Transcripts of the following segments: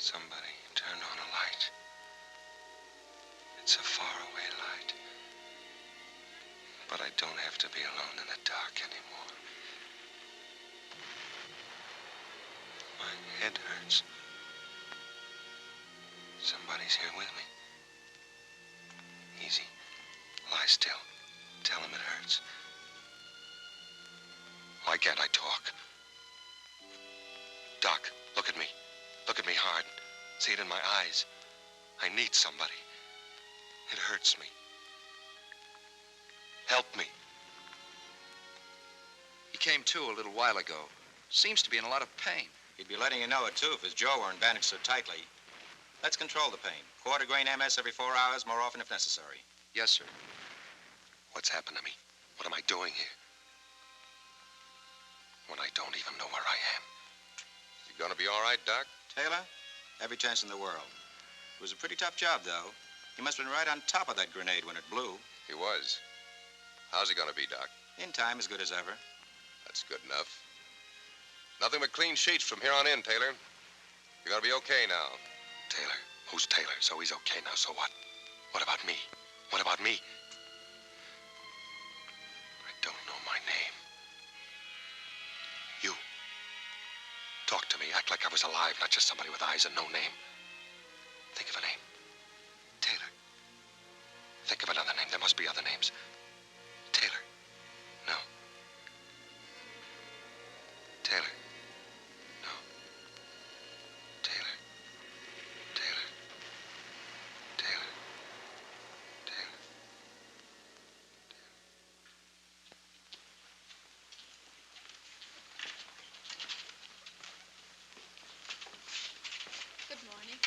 Somebody turned on a light. It's a faraway light. But I don't have to be alone in the dark anymore. My head hurts. Somebody's here with me. Easy. Lie still. Tell him it hurts. Why can't I talk? Doc, look at me. Look at me hard. See it in my eyes. I need somebody. It hurts me. Help me. He came to a little while ago. Seems to be in a lot of pain. He'd be letting you know it, too, if his jaw weren't bandaged so tightly. Let's control the pain. Quarter grain MS every 4 hours, more often if necessary. Yes, sir. What's happened to me? What am I doing here? When I don't even know where I am. You gonna be all right, Doc? Taylor, every chance in the world. It was a pretty tough job, though. He must have been right on top of that grenade when it blew. He was. How's he gonna be, Doc? In time, as good as ever. That's good enough. Nothing but clean sheets from here on in, Taylor. You're gonna be okay now. Taylor? Who's Taylor? So he's okay now, so what? What about me? What about me? I don't know my name. You. Talk to me. Act like I was alive, not just somebody with eyes and no name. Think of a name. Taylor. Think of another name. There must be other names. Taylor. No. Taylor. No. Taylor. Taylor. Taylor. Taylor. Good morning.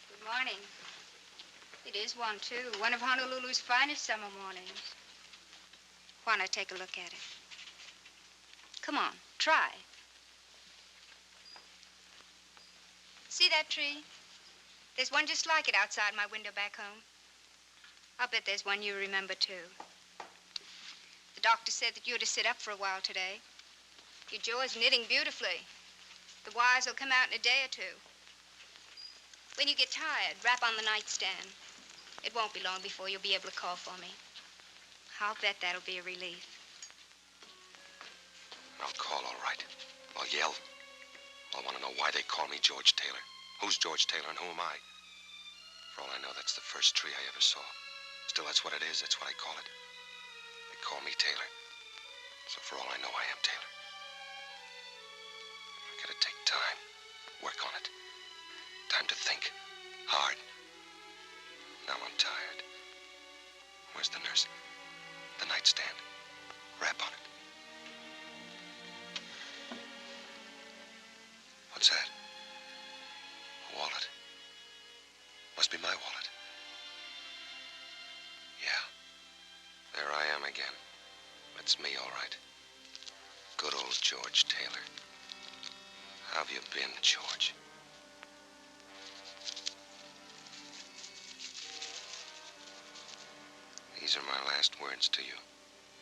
Good morning. It is one, too. One of Honolulu's finest summer mornings. Why not take a look at it? Come on, try. See that tree? There's one just like it outside my window back home. I'll bet there's one you remember, too. The doctor said that you're to sit up for a while today. Your jaw is knitting beautifully. The wires will come out in a day or two. When you get tired, rap on the nightstand. It won't be long before you'll be able to call for me. I'll bet that'll be a relief. I'll call, all right. I'll yell. I'll want to know why they call me George Taylor. Who's George Taylor and who am I? For all I know, that's the first tree I ever saw. Still, that's what it is. That's what I call it. They call me Taylor. So for all I know, I am Taylor. I gotta take time. Work on it. Time to think. Hard. Now I'm tired. Where's the nurse? The nightstand. Rap on it. What's that? A wallet. Must be my wallet. Yeah. There I am again. That's me, all right. Good old George Taylor. How have you been, George? These are my last words to you.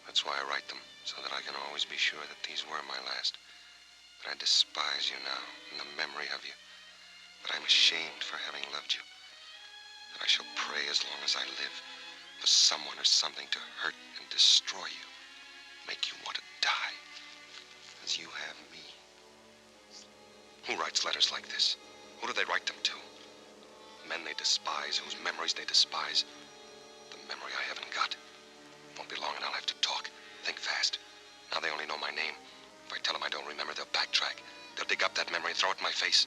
That's why I write them, so that I can always be sure that these were my last. That I despise you now, in the memory of you. That I'm ashamed for having loved you. That I shall pray as long as I live for someone or something to hurt and destroy you. Make you want to die. As you have me. Who writes letters like this? Who do they write them to? Men they despise, whose memories they despise. The memory I haven't got. Won't be long and I'll have to talk. Think fast. Now they only know my name. If I tell them I don't remember, they'll backtrack. They'll dig up that memory and throw it in my face.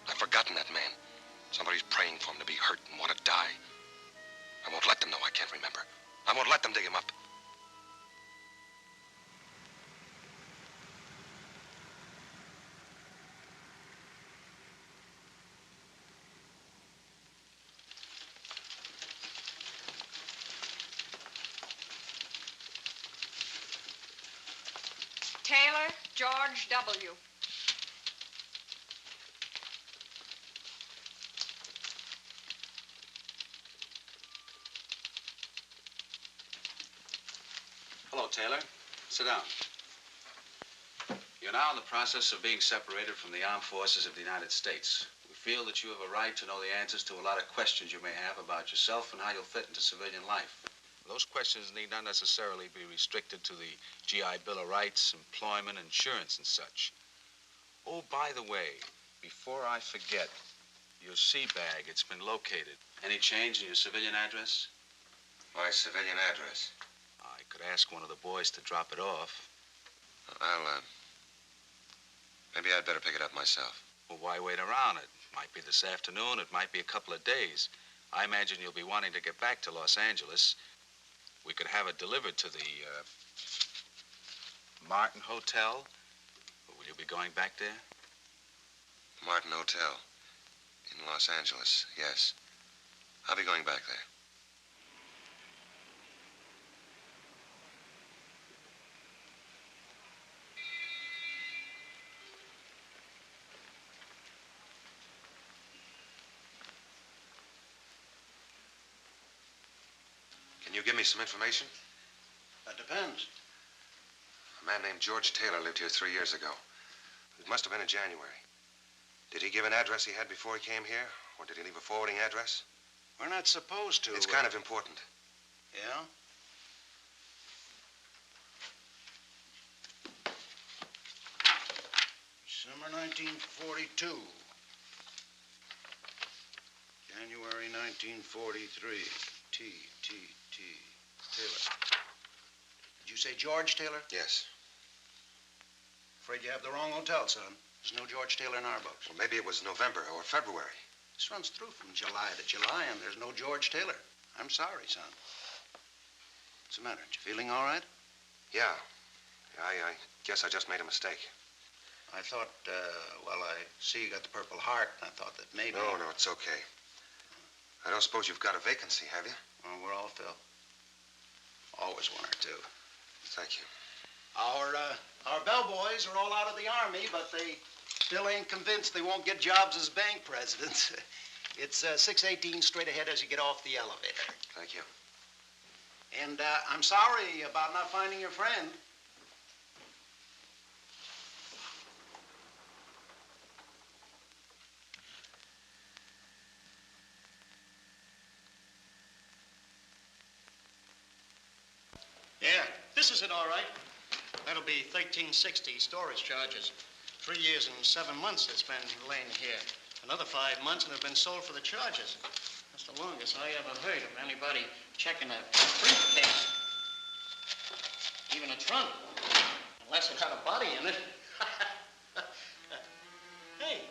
I've forgotten that man. Somebody's praying for him to be hurt and want to die. I won't let them know I can't remember. I won't let them dig him up. Taylor George W. Hello, Taylor. Sit down. You're now in the process of being separated from the armed forces of the United States. We feel that you have a right to know the answers to a lot of questions you may have about yourself and how you'll fit into civilian life. Those questions need not necessarily be restricted to the GI Bill of Rights, employment, insurance, and such. Oh, by the way, before I forget, your sea bag, it's been located. Any change in your civilian address? My civilian address? I could ask one of the boys to drop it off. Maybe I'd better pick it up myself. Well, why wait around? It might be this afternoon, it might be a couple of days. I imagine you'll be wanting to get back to Los Angeles. We could have it delivered to the, Martin Hotel. Will you be going back there? Martin Hotel in Los Angeles, yes. I'll be going back there. Can you give me some information? That depends. A man named George Taylor lived here 3 years ago. It must have been in January. Did he give an address he had before he came here? Or did he leave a forwarding address? We're not supposed to. It's kind of important. Yeah? Summer 1942. January 1943. T. Taylor. Did you say George Taylor? Yes. Afraid you have the wrong hotel, son. There's no George Taylor in our books. Well, maybe it was November or February. This runs through from July to July, and there's no George Taylor. I'm sorry, son. What's the matter? Aren't you feeling all right? Yeah. I guess I just made a mistake. I thought, I see you got the Purple Heart, and I thought that maybe... No, it's okay. I don't suppose you've got a vacancy, have you? Well, we're all filled. Always one or two. Thank you. Our bellboys are all out of the Army, but they still ain't convinced they won't get jobs as bank presidents. It's 618 straight ahead as you get off the elevator. Thank you. And I'm sorry about not finding your friend. Yeah, this is it, all right. That'll be 1360 storage charges. 3 years and 7 months it's been laying here. Another 5 months and it's been sold for the charges. That's the longest I ever heard of anybody checking a briefcase. Even a trunk. Unless it had a body in it. Hey.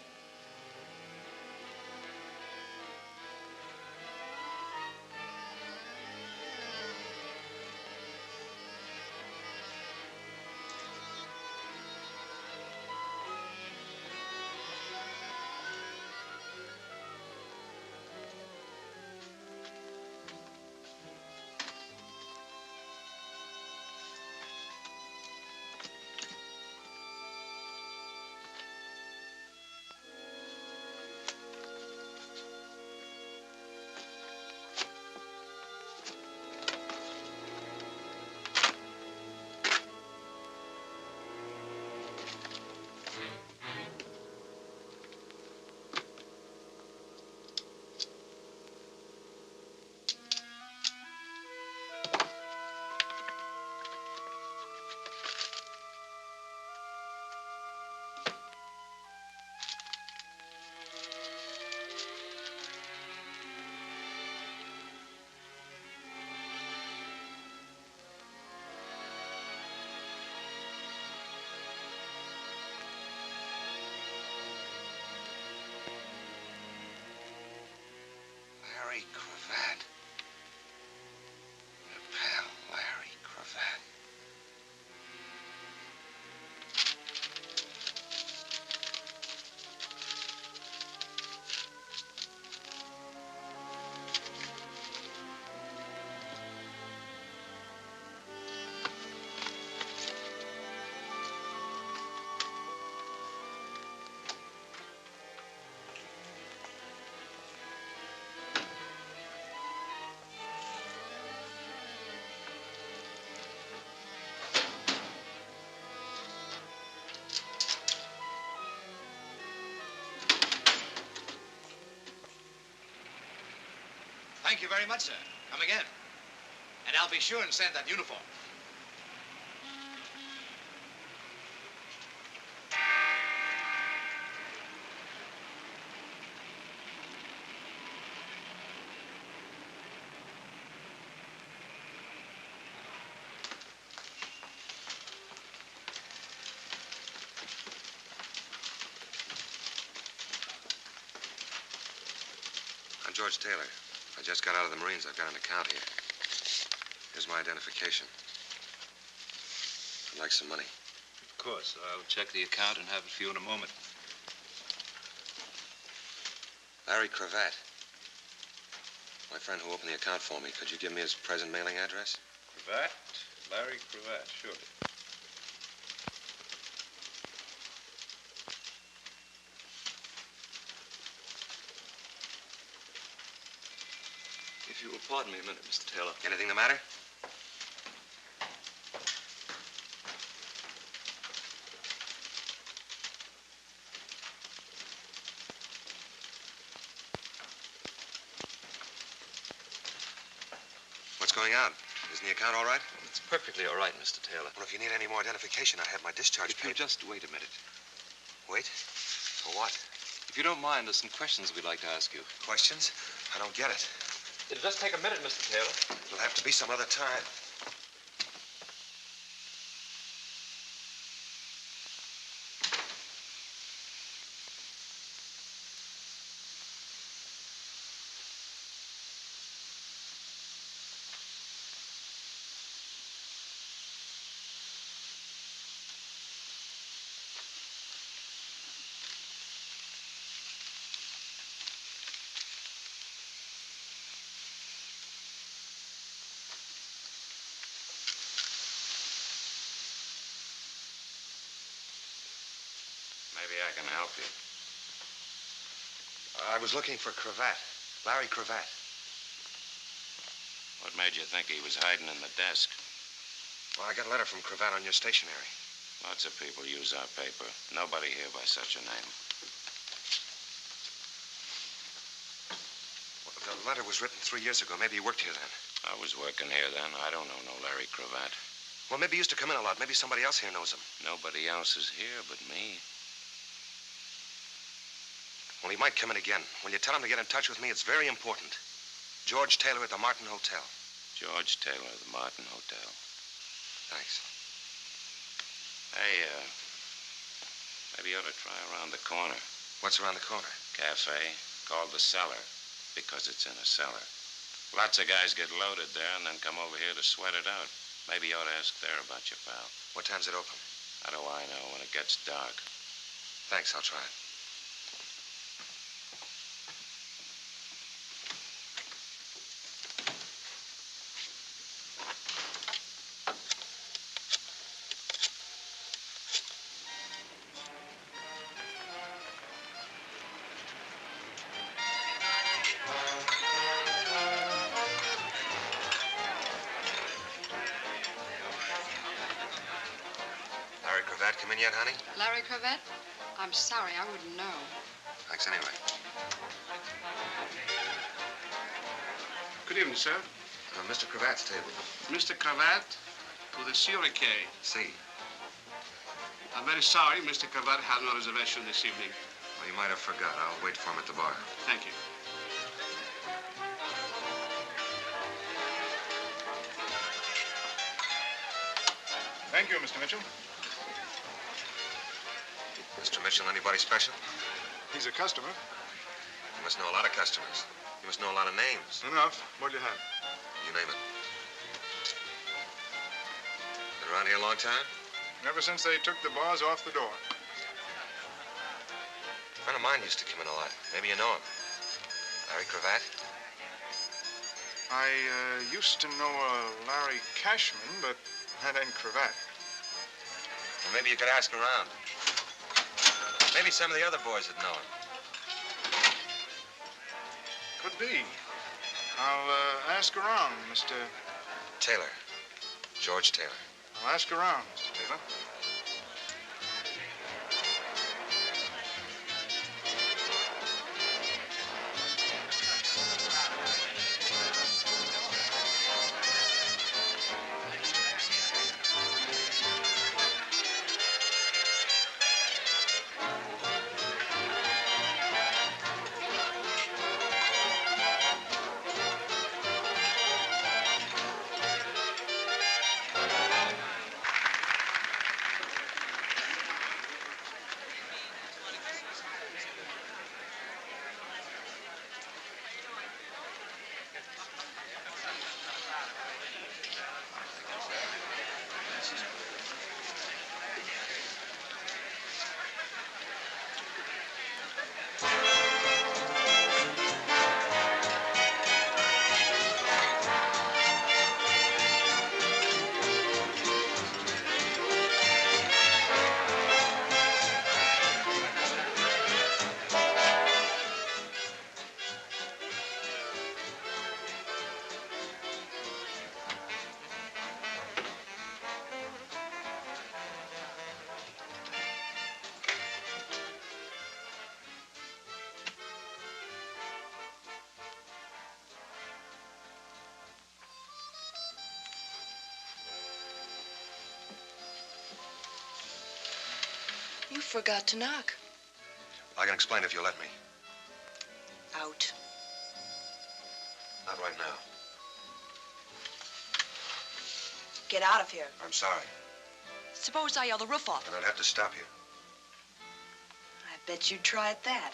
Thank you very much, sir. Come again. And I'll be sure and send that uniform. I'm George Taylor. I just got out of the Marines. I've got an account here. Here's my identification. I'd like some money. Of course. I'll check the account and have it for you in a moment. Larry Cravat. My friend who opened the account for me. Could you give me his present mailing address? Cravat? Larry Cravat, surely. If you will pardon me a minute, Mr. Taylor. Anything the matter? What's going on? Isn't the account all right? It's perfectly all right, Mr. Taylor. Well, if you need any more identification, I have my discharge If you paper. just wait a minute. Wait? For what? If you don't mind, there's some questions we'd like to ask you. Questions? I don't get it. It'll just take a minute, Mr. Taylor. It'll have to be some other time. Maybe I can help you. I was looking for Cravat. Larry Cravat. What made you think he was hiding in the desk? Well, I got a letter from Cravat on your stationery. Lots of people use our paper. Nobody here by such a name. Well, the letter was written 3 years ago. Maybe you worked here then. I was working here then. I don't know no Larry Cravat. Well, maybe he used to come in a lot. Maybe somebody else here knows him. Nobody else is here but me. Well, he might come in again. When you tell him to get in touch with me, it's very important. George Taylor at the Martin Hotel. George Taylor, the Martin Hotel. Thanks. Hey, maybe you ought to try around the corner. What's around the corner? Cafe called the Cellar because it's in a cellar. Lots of guys get loaded there and then come over here to sweat it out. Maybe you ought to ask there about your pal. What time's it open? How do I know? When it gets dark. Thanks, I'll try it. Larry Cravat come in yet, honey? Larry Cravat? I'm sorry, I wouldn't know. Thanks anyway. Good evening, sir. Mr. Cravat's table. Mr. Cravat to the Surrey. See. I'm very sorry Mr. Cravat has no reservation this evening. Well, you might have forgot. I'll wait for him at the bar. Thank you. Thank you, Mr. Mitchell. Mr. Mitchell, anybody special? He's a customer. You must know a lot of customers. You must know a lot of names. Enough. What do you have? You name it. Been around here a long time? Ever since they took the bars off the door. A friend of mine used to come in a lot. Maybe you know him. Larry Cravat? I used to know a Larry Cashman, but that ain't Cravat. Well, maybe you could ask around. Maybe some of the other boys would know him. Could be. I'll ask around, Mr. Taylor. George Taylor. I'll ask around, Mr. Taylor. You forgot to knock. I can explain if you'll let me. Out. Not right now. Get out of here. I'm sorry. Suppose I yell the roof off. And I'd have to stop you. I bet you'd try at that.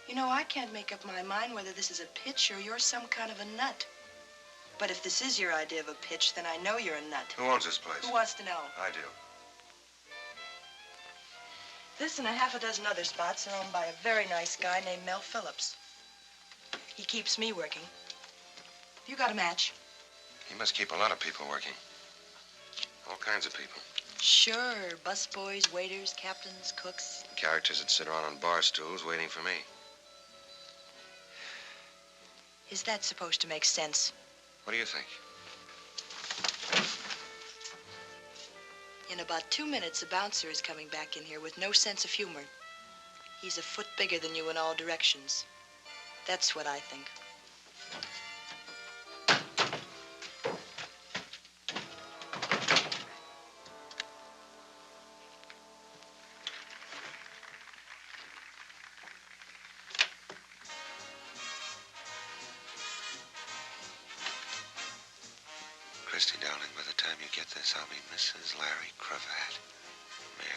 You know, I can't make up my mind whether this is a pitch or you're some kind of a nut. But if this is your idea of a pitch, then I know you're a nut. Who owns this place? Who wants to know? I do. This and a half a dozen other spots are owned by a very nice guy named Mel Phillips. He keeps me working. You got a match? He must keep a lot of people working. All kinds of people. Sure. Busboys, waiters, captains, cooks. Characters that sit around on bar stools waiting for me. Is that supposed to make sense? What do you think? In about 2 minutes, a bouncer is coming back in here with no sense of humor. He's a foot bigger than you in all directions. That's what I think. Christy, darling, by the time you get this, I'll be Mrs. Larry Cravat. Mary.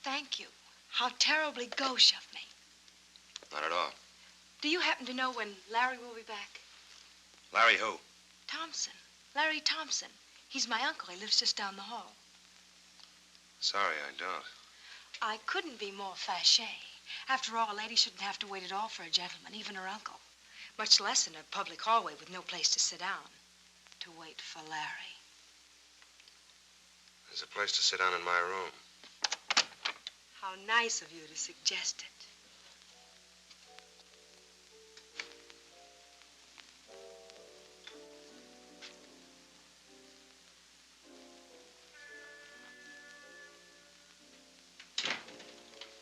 Thank you. How terribly gauche of me. Not at all. Do you happen to know when Larry will be back? Larry who? Thompson. Larry Thompson. He's my uncle. He lives just down the hall. Sorry, I don't. I couldn't be more fâché. After all, a lady shouldn't have to wait at all for a gentleman, even her uncle. Much less in a public hallway with no place to sit down. To wait for Larry. There's a place to sit down in my room. How nice of you to suggest it.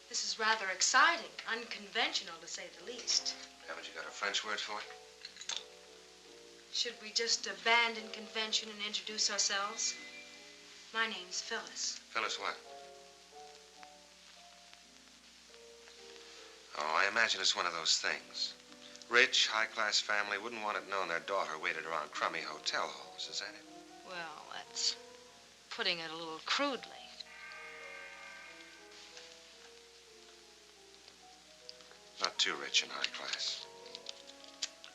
This is rather exciting, unconventional to say the least. Haven't you got a French word for it? Should we just abandon convention and introduce ourselves? My name's Phyllis. Phyllis what? Oh, I imagine it's one of those things. Rich, high-class family wouldn't want it known their daughter waited around crummy hotel halls, is that it? Well, that's putting it a little crudely. Not too rich and high class.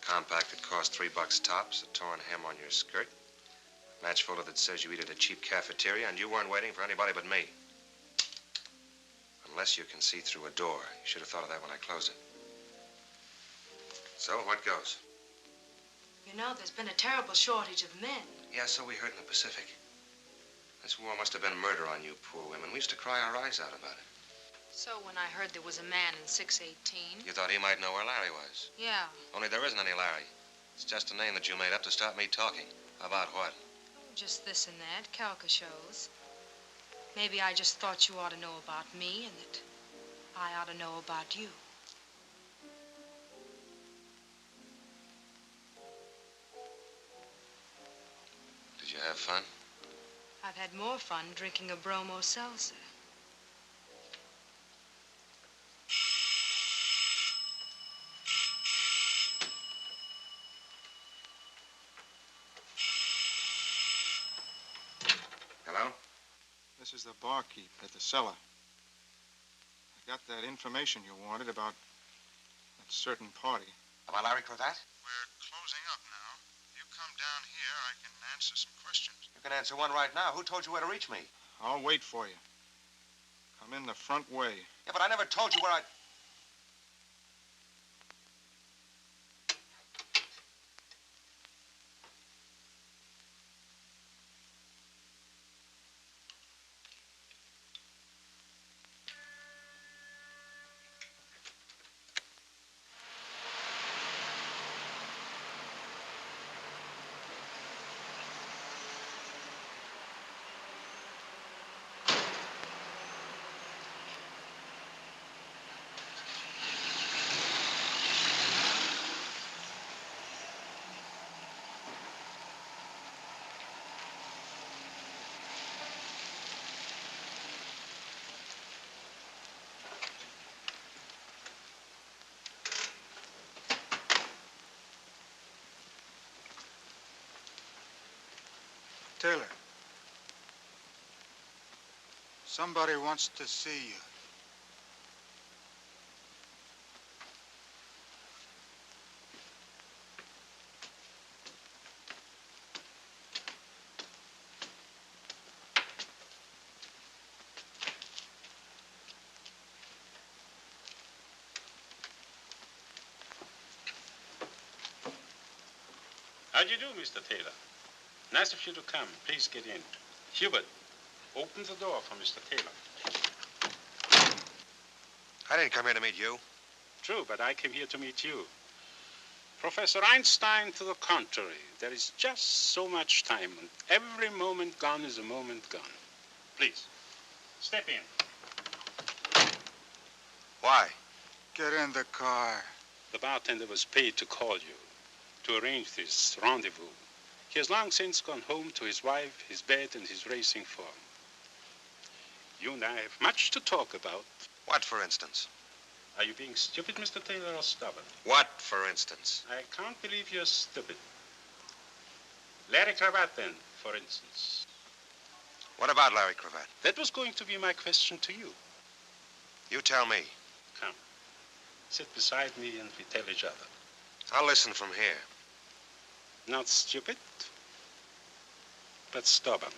Compact that cost $3 tops, a torn hem on your skirt, match folder that says you eat at a cheap cafeteria, and you weren't waiting for anybody but me. Unless you can see through a door. You should have thought of that when I closed it. So, what goes? You know, there's been a terrible shortage of men. Yeah, so we heard in the Pacific. This war must have been murder on you poor women. We used to cry our eyes out about it. So when I heard there was a man in 618... You thought he might know where Larry was? Yeah. Only there isn't any Larry. It's just a name that you made up to stop me talking. About what? Oh, just this and that, calca shows. Maybe I just thought you ought to know about me and that I ought to know about you. Did you have fun? I've had more fun drinking a bromo seltzer. Hello? This is the barkeep at the cellar. I got that information you wanted about that certain party. About Larry Cravat? We're closing up now. You come down here, I can answer some questions. You can answer one right now. Who told you where to reach me? I'll wait for you. Come in the front way. Yeah, but I never told you where I... Taylor. Somebody wants to see you. How do you do, Mr. Taylor? Nice of you to come. Please get in. Hubert, open the door for Mr. Taylor. I didn't come here to meet you. True, but I came here to meet you. Professor Einstein, to the contrary. There is just so much time, and every moment gone is a moment gone. Please, step in. Why? Get in the car. The bartender was paid to call you, to arrange this rendezvous. He has long since gone home to his wife, his bed, and his racing form. You and I have much to talk about. What, for instance? Are you being stupid, Mr. Taylor, or stubborn? What, for instance? I can't believe you're stupid. Larry Cravat, then, for instance. What about Larry Cravat? That was going to be my question to you. You tell me. Come. Sit beside me and we tell each other. I'll listen from here. Not stupid, but stubborn.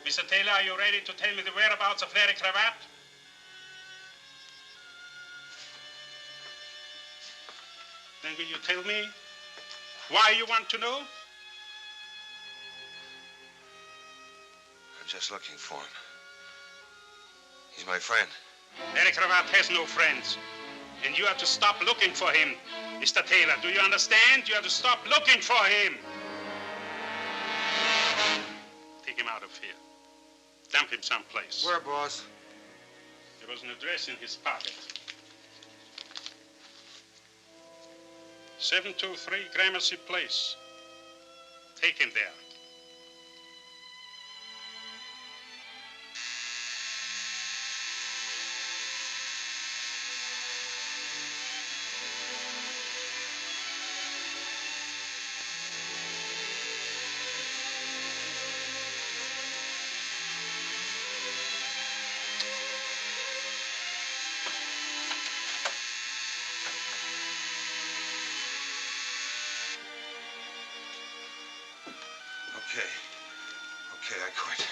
Mr. Taylor, are you ready to tell me the whereabouts of Larry Cravat? Then will you tell me why you want to know? I'm just looking for him. He's my friend. Larry Cravat has no friends. And you have to stop looking for him. Mr. Taylor, do you understand? You have to stop looking for him. Take him out of here. Dump him someplace. Where, boss? There was an address in his pocket. 723 Gramercy Place. Take him there. Okay, I quit.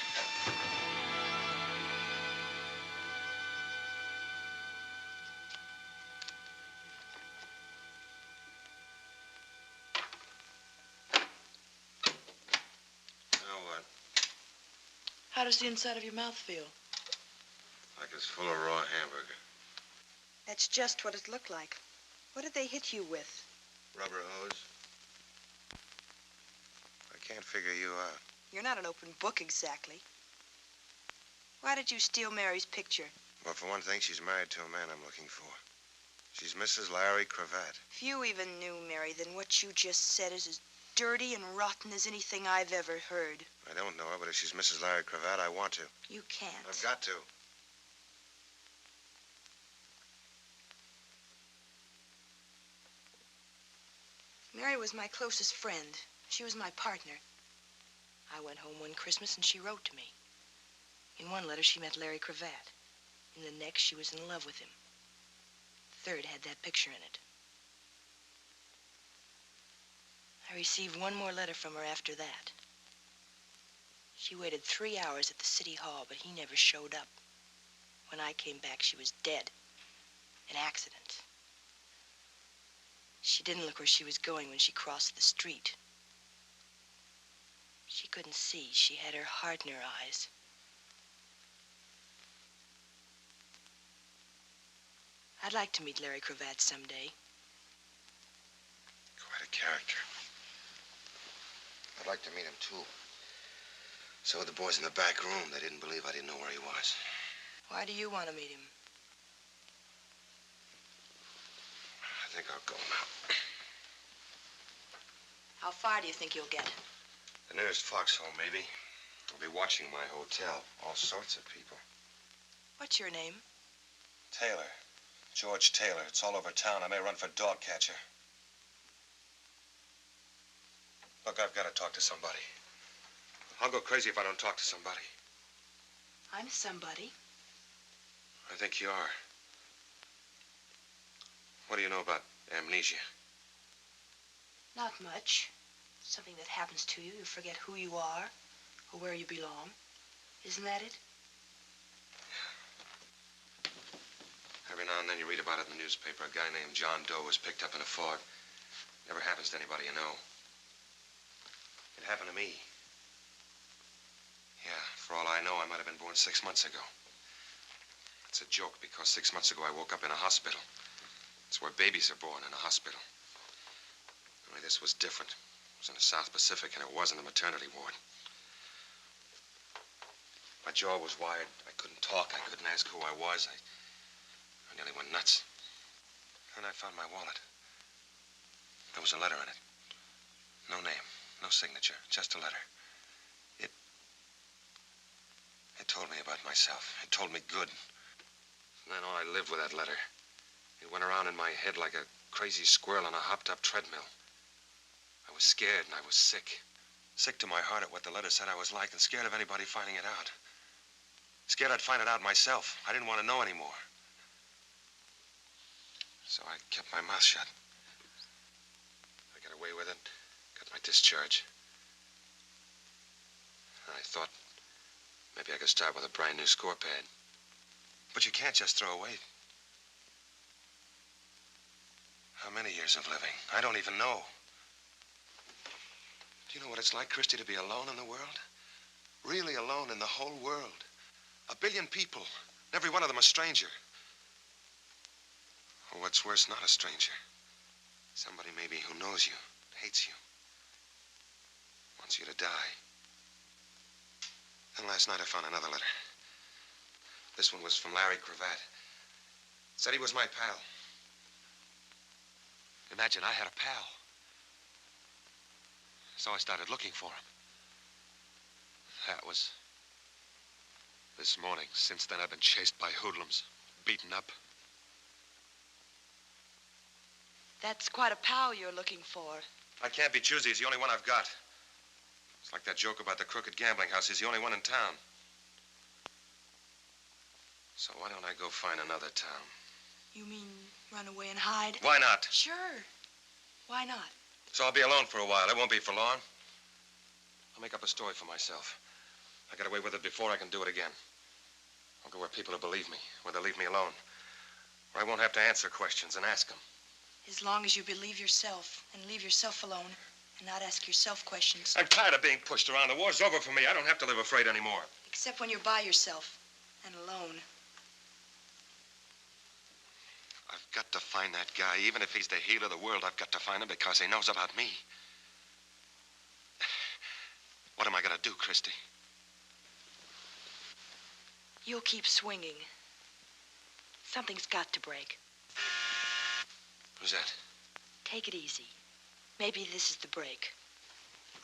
Now what? How does the inside of your mouth feel? Like it's full of raw hamburger. That's just what it looked like. What did they hit you with? Rubber hose. I can't figure you out. You're not an open book exactly. Why did you steal Mary's picture? Well, for one thing, she's married to a man I'm looking for. She's Mrs. Larry Cravat. If you even knew Mary, then what you just said is as dirty and rotten as anything I've ever heard. I don't know her, but if she's Mrs. Larry Cravat, I want to. You can't. I've got to. Mary was my closest friend. She was my partner. I went home one Christmas and she wrote to me. In one letter, she met Larry Cravat. In the next, she was in love with him. The third had that picture in it. I received one more letter from her after that. She waited 3 hours at the city hall, but he never showed up. When I came back, she was dead. An accident. She didn't look where she was going when she crossed the street. She couldn't see. She had her heart in her eyes. I'd like to meet Larry Cravat someday. Quite a character. I'd like to meet him, too. So would the boys in the back room. They didn't believe I didn't know where he was. Why do you want to meet him? I think I'll go now. How far do you think you'll get? The nearest foxhole, maybe. They'll be watching my hotel. All sorts of people. What's your name? Taylor. George Taylor. It's all over town. I may run for dog catcher. Look, I've got to talk to somebody. I'll go crazy if I don't talk to somebody. I'm somebody. I think you are. What do you know about amnesia? Not much. Something that happens to you. You forget who you are or where you belong. Isn't that it? Every now and then you read about it in the newspaper. A guy named John Doe was picked up in a fog. Never happens to anybody you know. It happened to me. Yeah, for all I know, I might have been born 6 months ago. It's a joke because 6 months ago I woke up in a hospital. It's where babies are born, in a hospital. Only this was different. It was in the South Pacific, and it was in the maternity ward. My jaw was wired. I couldn't talk. I couldn't ask who I was. I nearly went nuts. Then I found my wallet. There was a letter in it. No name, no signature, just a letter. It told me about myself. It told me good. And then I lived with that letter. It went around in my head like a crazy squirrel on a hopped-up treadmill. I was scared and I was sick. Sick to my heart at what the letter said I was like and scared of anybody finding it out. Scared I'd find it out myself. I didn't want to know anymore. So I kept my mouth shut. I got away with it. Got my discharge. And I thought maybe I could start with a brand new score pad. But you can't just throw away. How many years of living? I don't even know. Do you know what it's like, Christy, to be alone in the world? Really alone in the whole world. 1 billion people, and every one of them a stranger. Or what's worse, not a stranger. Somebody maybe who knows you, hates you, wants you to die. Then last night I found another letter. This one was from Larry Cravat. Said he was my pal. Imagine I had a pal. So I started looking for him. That was this morning. Since then I've been chased by hoodlums, beaten up. That's quite a pal you're looking for. I can't be choosy. He's the only one I've got. It's like that joke about the crooked gambling house. He's the only one in town. So why don't I go find another town? You mean run away and hide? Why not? Sure. Why not? So I'll be alone for a while. It won't be for long. I'll make up a story for myself. I got away with it before. I can do it again. I'll go where people will believe me, where they'll leave me alone, where I won't have to answer questions and ask them. As long as you believe yourself and leave yourself alone and not ask yourself questions. I'm tired of being pushed around. The war's over for me. I don't have to live afraid anymore. Except when you're by yourself and alone. I've got to find that guy. Even if he's the healer of the world, I've got to find him because he knows about me. What am I going to do, Christy? You'll keep swinging. Something's got to break. Who's that? Take it easy. Maybe this is the break.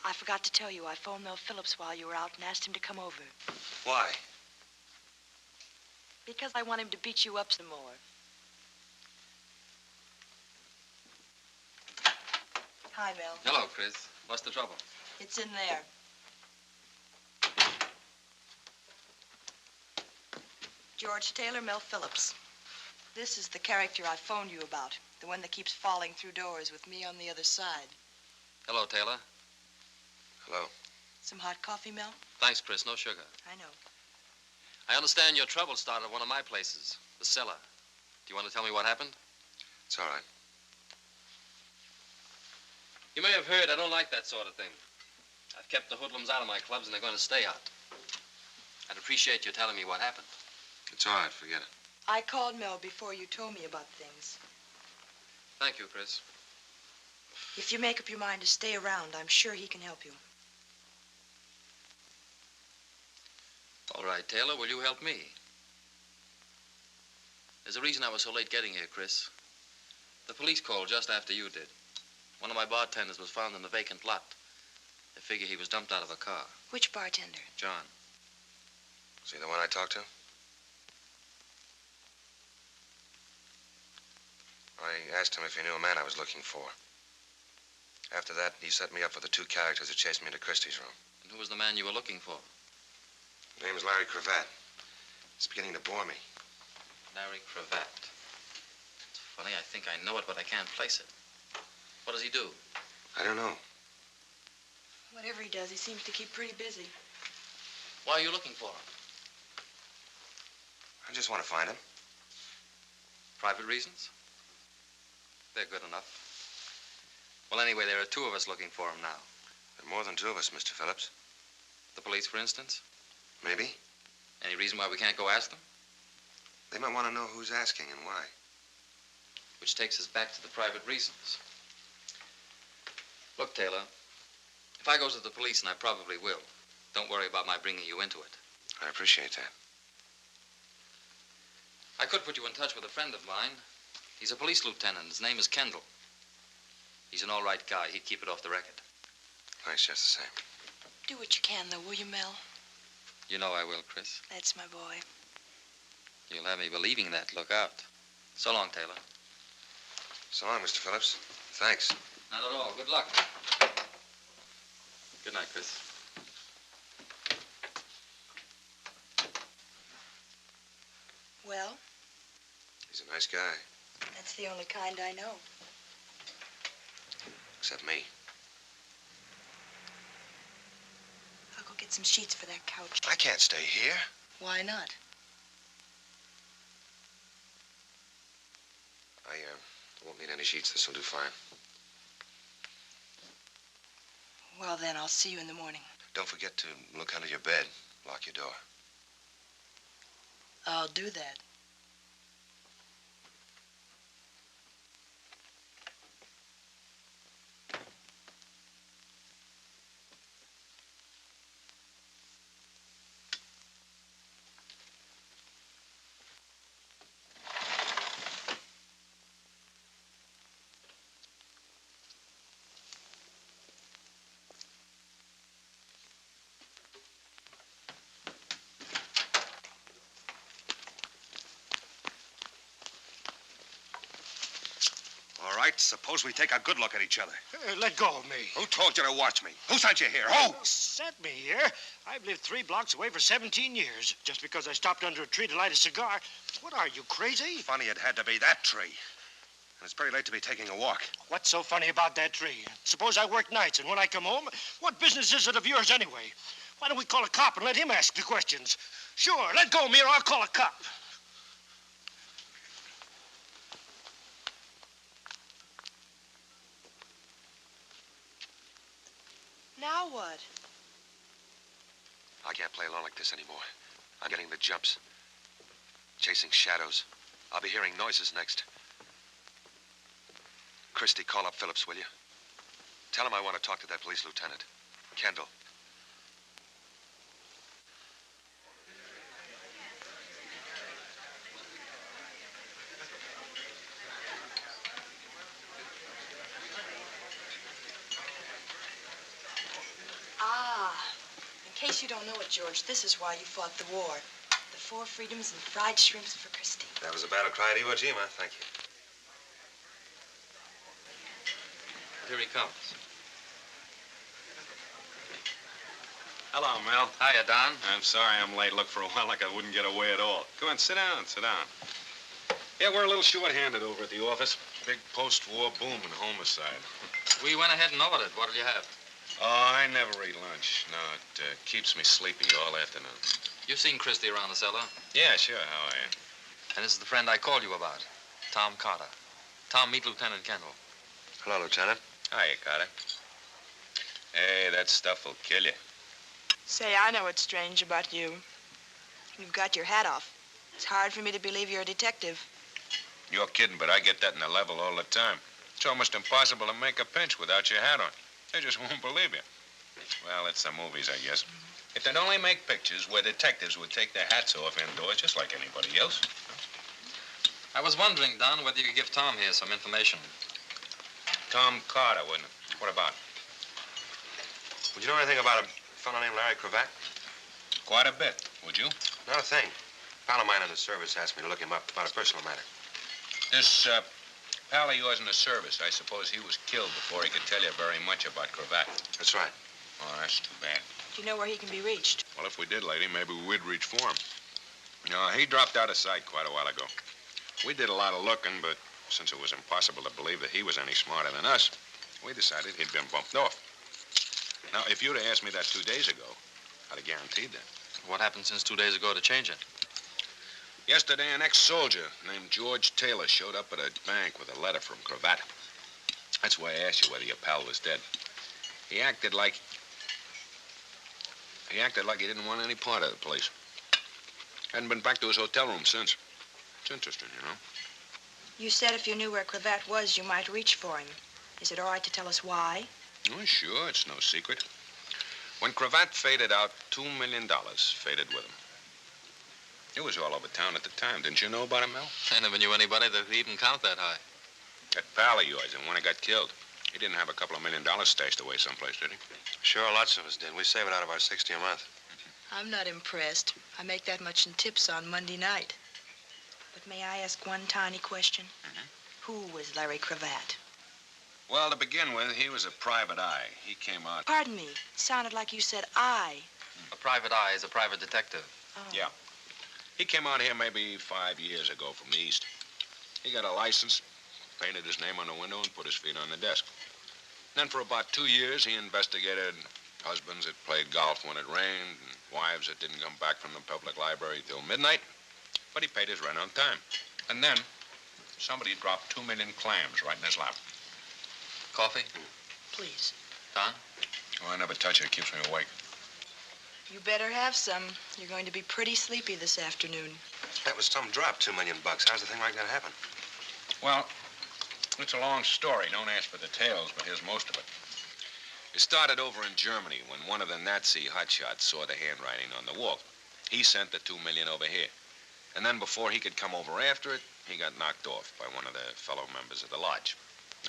I forgot to tell you, I phoned Mel Phillips while you were out and asked him to come over. Why? Because I want him to beat you up some more. Hi, Mel. Hello, Chris. What's the trouble? It's in there. George Taylor, Mel Phillips. This is the character I phoned you about. The one that keeps falling through doors with me on the other side. Hello, Taylor. Hello. Some hot coffee, Mel? Thanks, Chris. No sugar. I know. I understand your trouble started at one of my places, the cellar. Do you want to tell me what happened? It's all right. You may have heard I don't like that sort of thing. I've kept the hoodlums out of my clubs, and they're going to stay out. I'd appreciate you telling me what happened. It's all right. Forget it. I called Mel before you told me about things. Thank you, Chris. If you make up your mind to stay around, I'm sure he can help you. All right, Taylor, will you help me? There's a reason I was so late getting here, Chris. The police called just after you did. One of my bartenders was found in the vacant lot. They figure he was dumped out of a car. Which bartender? John. Was he the one I talked to? I asked him if he knew a man I was looking for. After that, he set me up for the two characters that chased me into Christie's room. And who was the man you were looking for? His name is Larry Cravat. It's beginning to bore me. Larry Cravat. It's funny, I think I know it, but I can't place it. What does he do? I don't know. Whatever he does, he seems to keep pretty busy. Why are you looking for him? I just want to find him. Private reasons? They're good enough. Well, anyway, there are two of us looking for him now. There are more than two of us, Mr. Phillips. The police, for instance? Maybe. Any reason why we can't go ask them? They might want to know who's asking and why. Which takes us back to the private reasons. Look, Taylor, if I go to the police, and I probably will, don't worry about my bringing you into it. I appreciate that. I could put you in touch with a friend of mine. He's a police lieutenant. His name is Kendall. He's an all right guy. He'd keep it off the record. Thanks, just the same. Do what you can, though, will you, Mel? You know I will, Chris. That's my boy. You'll have me believing that. Look out. So long, Taylor. So long, Mr. Phillips. Thanks. Not at all. Good luck. Good night, Chris. Well? He's a nice guy. That's the only kind I know. Except me. I'll go get some sheets for that couch. I can't stay here. Why not? I won't need any sheets. This will do fine. Well, then, I'll see you in the morning. Don't forget to look under your bed. Lock your door. I'll do that. All right, suppose we take a good look at each other. Let go of me. Who told you to watch me? Who sent you here? Who? Sent me here? I've lived 3 blocks away for 17 years. Just because I stopped under a tree to light a cigar. What are you, crazy? Funny it had to be that tree. And it's pretty late to be taking a walk. What's so funny about that tree? Suppose I work nights, and when I come home, what business is it of yours anyway? Why don't we call a cop and let him ask the questions? Sure, let go of me or I'll call a cop. Now what? I can't play along like this anymore. I'm getting the jumps. Chasing shadows. I'll be hearing noises next. Christie, call up Phillips, will you? Tell him I want to talk to that police lieutenant. Kendall. In case you don't know it, George, this is why you fought the war. The 4 freedoms and fried shrimps for Christie. That was a battle cry at Iwo Jima. Thank you. Here he comes. Hello, Mel. Hiya, Don. I'm sorry I'm late. Looked for a while like I wouldn't get away at all. Come on, sit down, sit down. Yeah, we're a little short-handed over at the office. Big post-war boom in homicide. We went ahead and ordered. What did you have? Oh, I never eat lunch. No, it keeps me sleepy all afternoon. You've seen Christie around the cellar? Yeah, sure. How are you? And this is the friend I called you about, Tom Carter. Tom, meet Lieutenant Kendall. Hello, Lieutenant. Hiya, Carter. Hey, that stuff will kill you. Say, I know what's strange about you. You've got your hat off. It's hard for me to believe you're a detective. You're kidding, but I get that in the level all the time. It's almost impossible to make a pinch without your hat on. They just won't believe you. Well, it's the movies, I guess. If they'd only make pictures where detectives would take their hats off indoors, just like anybody else. I was wondering, Don, whether you could give Tom here some information. Tom Carter, wouldn't it? What about? Would you know anything about a fellow named Larry Cravat? Quite a bit, would you? Not a thing. A pal of mine in the service asked me to look him up about a personal matter. This pal of yours in the service, I suppose he was killed before he could tell you very much about Cravat. That's right. Oh, that's too bad. Do you know where he can be reached? Well, if we did, lady, maybe we'd reach for him. No, he dropped out of sight quite a while ago. We did a lot of looking, but since it was impossible to believe that he was any smarter than us, we decided he'd been bumped off. Now, if you'd have asked me that 2 days ago, I'd have guaranteed that. What happened since 2 days ago to change it? Yesterday, an ex-soldier named George Taylor showed up at a bank with a letter from Cravat. That's why I asked you whether your pal was dead. He acted like he didn't want any part of the place. Hadn't been back to his hotel room since. It's interesting, you know. You said if you knew where Cravat was, you might reach for him. Is it all right to tell us why? Oh, sure, it's no secret. When Cravat faded out, $2 million faded with him. It was all over town at the time. Didn't you know about him, Mel? I never knew anybody that could even count that high. That pal of yours, the one who got killed. He didn't have a couple of $1 million stashed away someplace, did he? Sure, lots of us did. We save it out of our 60 a month. I'm not impressed. I make that much in tips on Monday night. But may I ask one tiny question? Who was Larry Cravat? Well, to begin with, he was a private eye. He came out... Pardon me. It sounded like you said I. A private eye is a private detective. Oh. Yeah. He came out here maybe 5 years ago from the East. He got a license, painted his name on the window, and put his feet on the desk. Then for about 2 years, he investigated husbands that played golf when it rained, and wives that didn't come back from the public library till midnight. But he paid his rent on time. And then somebody dropped 2 million clams right in his lap. Coffee? Please. Don? Oh, I never touch it. It keeps me awake. You better have some. You're going to be pretty sleepy this afternoon. That was some drop, $2 million. How's the thing like that happen? Well, it's a long story. Don't ask for details, but here's most of it. It started over in Germany when one of the Nazi hotshots saw the handwriting on the wall. He sent the $2 million over here. And then before he could come over after it, he got knocked off by one of the fellow members of the lodge.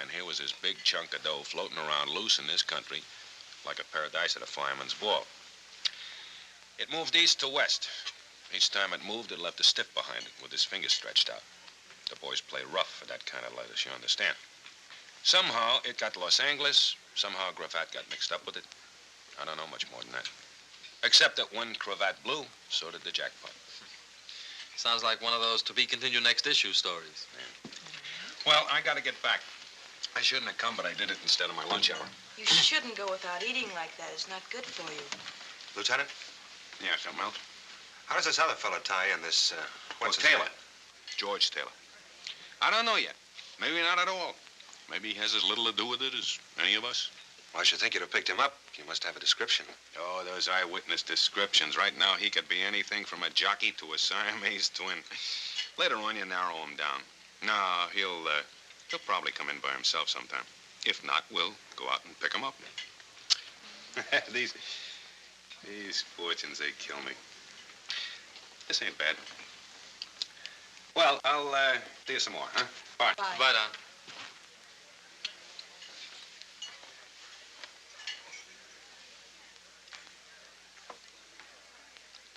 And here was this big chunk of dough floating around loose in this country like a paradise at a fireman's ball. It moved east to west. Each time it moved, it left a stiff behind it with his fingers stretched out. The boys play rough for that kind of lettuce, you understand. Somehow, it got to Los Angeles. Somehow, Cravat got mixed up with it. I don't know much more than that. Except that when Cravat blew, so did the jackpot. Sounds like one of those to-be-continued next issue stories. Yeah. Well, I got to get back. I shouldn't have come, but I did it instead of my lunch hour. You shouldn't go without eating like that. It's not good for you. Lieutenant? Yeah, something else? How does this other fellow tie in, this, what's his Taylor. name? George Taylor. I don't know yet. Maybe not at all. Maybe he has as little to do with it as any of us. Well, I should think you'd have picked him up. You must have a description. Oh, those eyewitness descriptions. Right now, he could be anything from a jockey to a Siamese twin. Later on, you narrow him down. No, he'll probably come in by himself sometime. If not, we'll go out and pick him up. These fortunes, they kill me. This ain't bad. Well, I'll do you some more, huh? Bye. Bye. Bye, Don.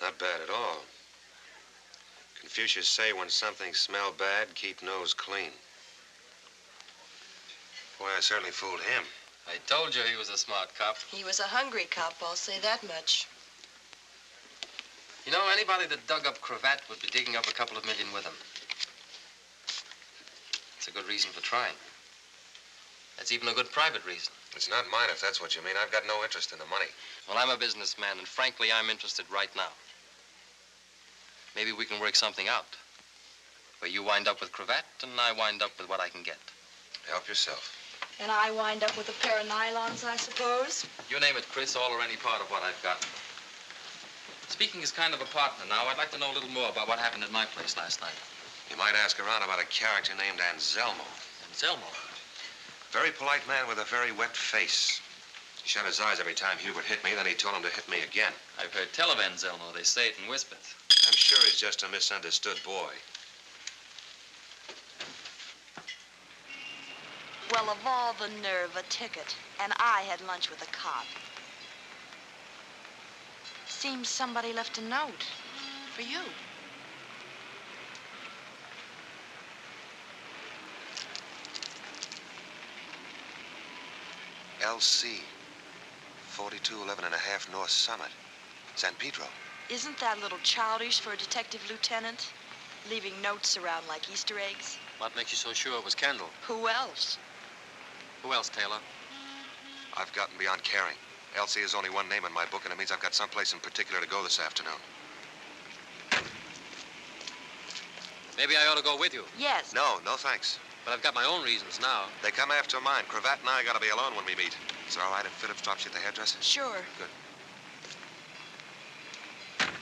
Not bad at all. Confucius say when something smell bad, keep nose clean. Boy, I certainly fooled him. I told you he was a smart cop. He was a hungry cop, I'll say that much. You know, anybody that dug up Cravat would be digging up a couple of million with him. It's a good reason for trying. That's even a good private reason. It's not mine, if that's what you mean. I've got no interest in the money. Well, I'm a businessman, and frankly, I'm interested right now. Maybe we can work something out. Where you wind up with Cravat, and I wind up with what I can get. Help yourself. And I wind up with a pair of nylons, I suppose? You name it, Chris, all or any part of what I've got. Speaking as kind of a partner now, I'd like to know a little more about what happened at my place last night. You might ask around about a character named Anselmo. Anselmo? Very polite man with a very wet face. He shut his eyes every time Hubert hit me, then he told him to hit me again. I've heard tell of Anselmo. They say it in whispers. I'm sure he's just a misunderstood boy. Well, of all the nerve, a ticket. And I had lunch with a cop. Seems somebody left a note for you. LC, 4211 and a half North Summit, San Pedro. Isn't that a little childish for a detective lieutenant? Leaving notes around like Easter eggs? What makes you so sure it was Kendall? Who else? Who else, Taylor? I've gotten beyond caring. LC is only one name in my book, and it means I've got someplace in particular to go this afternoon. Maybe I ought to go with you. Yes. No thanks. But I've got my own reasons now. They come after mine. Cravat and I gotta be alone when we meet. Is it all right if Phillips drops you at the hairdresser? Sure. Good.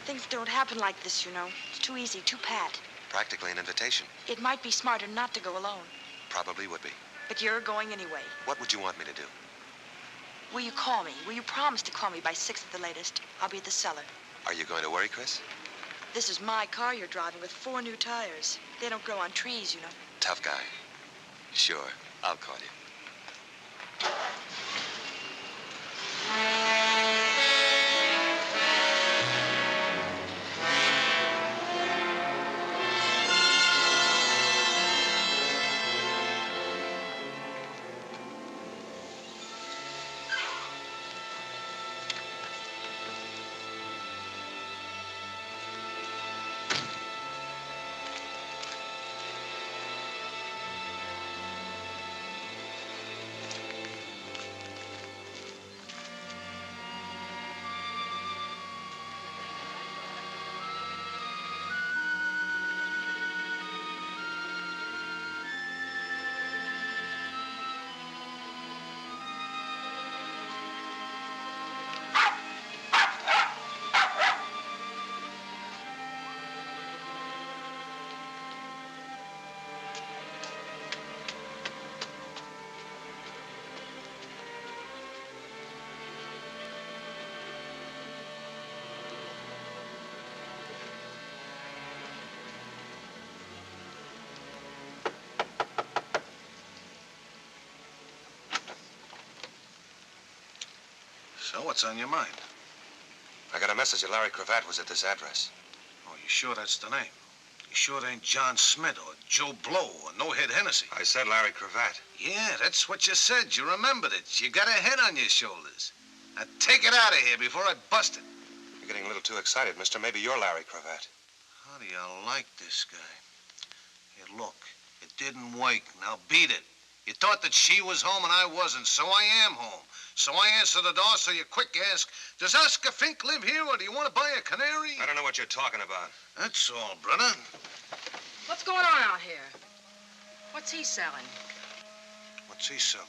Things don't happen like this, you know. It's too easy, too pat. Practically an invitation. It might be smarter not to go alone. Probably would be. But you're going anyway. What would you want me to do? Will you call me? Will you promise to call me by 6 at the latest? I'll be at the cellar. Are you going to worry, Chris? This is my car you're driving with 4 new tires. They don't grow on trees, you know. Tough guy. Sure, I'll call you. So, what's on your mind? I got a message that Larry Cravat was at this address. Oh, you sure that's the name? You sure it ain't John Smith or Joe Blow or No Head Hennessy? I said Larry Cravat. Yeah, that's what you said. You remembered it. You got a head on your shoulders. Now take it out of here before I bust it. You're getting a little too excited, mister. Maybe you're Larry Cravat. How do you like this guy? Here, look, it didn't work. Now beat it. You thought that she was home and I wasn't, so I am home. So I answer the door, so you quick ask, does Oscar Fink live here, or do you want to buy a canary? I don't know what you're talking about. That's all, brother. What's going on out here? What's he selling? What's he selling?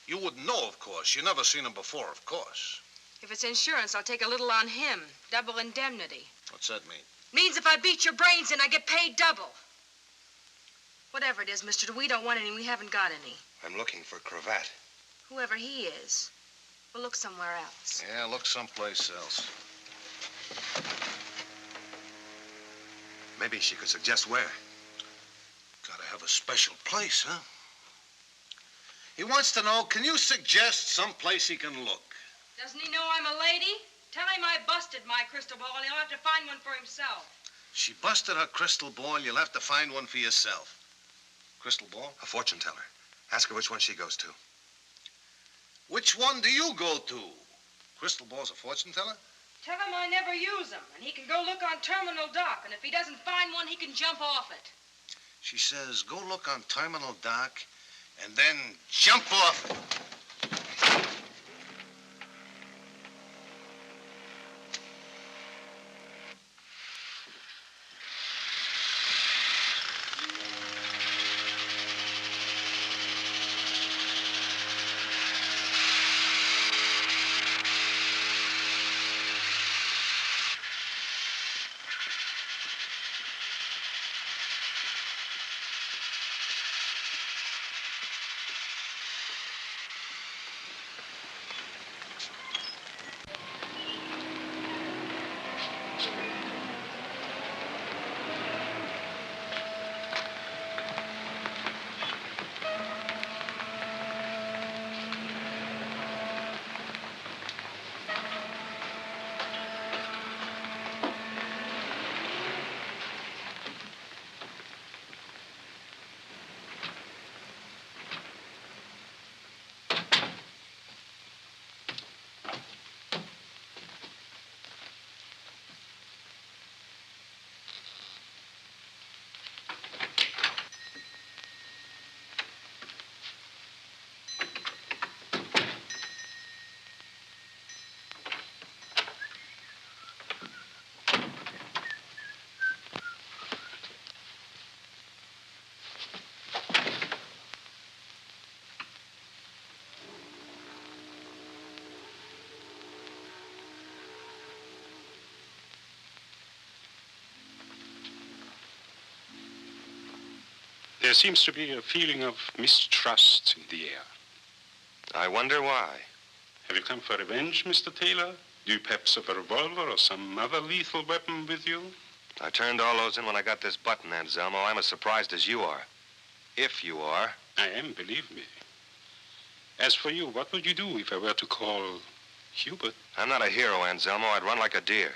You wouldn't know, of course. You never seen him before, of course. If it's insurance, I'll take a little on him. Double indemnity. What's that mean? Means if I beat your brains in, I get paid double. Whatever it is, mister, we don't want any. We haven't got any. I'm looking for Cravat. Whoever he is, we'll look somewhere else. Yeah, look someplace else. Maybe she could suggest where. Gotta have a special place, huh? He wants to know, can you suggest some place he can look? Doesn't he know I'm a lady? Tell him I busted my crystal ball and he'll have to find one for himself. She busted her crystal ball. You'll have to find one for yourself. Crystal ball? A fortune teller. Ask her which one she goes to. Which one do you go to? Crystal ball's a fortune teller? Tell him I never use them, and he can go look on Terminal Dock, and if he doesn't find one, he can jump off it. She says, go look on Terminal Dock and then jump off it. There seems to be a feeling of mistrust in the air. I wonder why. Have you come for revenge, Mr. Taylor? Do you perhaps have a revolver or some other lethal weapon with you? I turned all those in when I got this button, Anselmo. I'm as surprised as you are. If you are. I am, believe me. As for you, what would you do if I were to call Hubert? I'm not a hero, Anselmo. I'd run like a deer.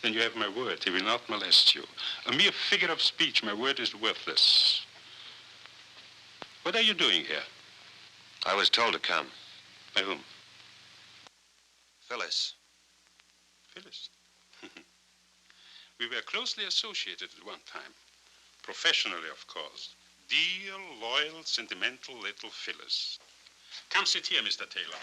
Then you have my word. He will not molest you. A mere figure of speech, my word is worthless. What are you doing here? I was told to come. By whom? Phyllis. Phyllis? We were closely associated at one time. Professionally, of course. Dear, loyal, sentimental little Phyllis. Come sit here, Mr. Taylor.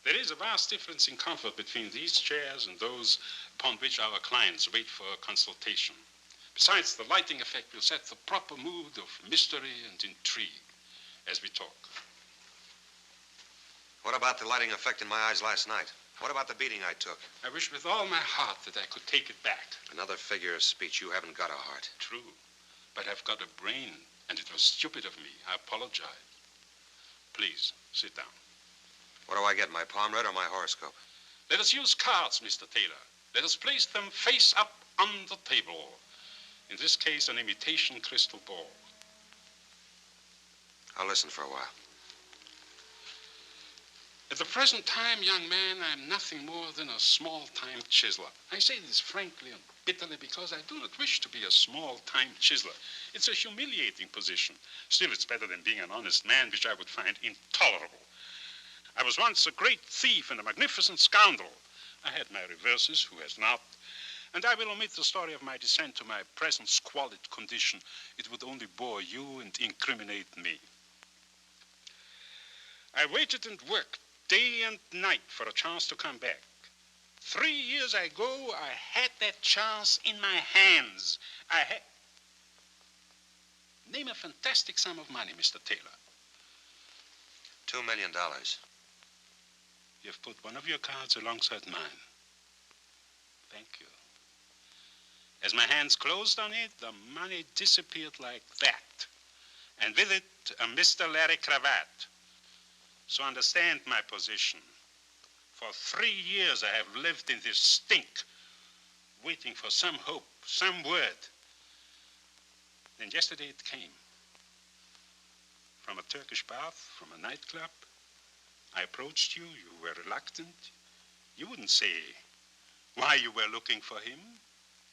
There is a vast difference in comfort between these chairs and those upon which our clients wait for a consultation. Besides, the lighting effect will set the proper mood of mystery and intrigue as we talk. What about the lighting effect in my eyes last night? What about the beating I took? I wish with all my heart that I could take it back. Another figure of speech. You haven't got a heart. True, but I've got a brain, and it was stupid of me. I apologize. Please, sit down. What do I get, my palm read or my horoscope? Let us use cards, Mr. Taylor. Let us place them face up on the table. In this case, an imitation crystal ball. I'll listen for a while. At the present time, young man, I am nothing more than a small-time chiseler. I say this frankly and bitterly because I do not wish to be a small-time chiseler. It's a humiliating position. Still, it's better than being an honest man, which I would find intolerable. I was once a great thief and a magnificent scoundrel. I had my reverses, who has not? And I will omit the story of my descent to my present squalid condition. It would only bore you and incriminate me. I waited and worked day and night for a chance to come back. 3 years ago, I had that chance in my hands. Name a fantastic sum of money, Mr. Taylor. $2 million. You've put one of your cards alongside mine. Thank you. As my hands closed on it, the money disappeared like that. And with it, a Mr. Larry cravat. So understand my position. For 3 years I have lived in this stink, waiting for some hope, some word. Then yesterday it came. From a Turkish bath, from a nightclub. I approached you, you were reluctant. You wouldn't say why you were looking for him.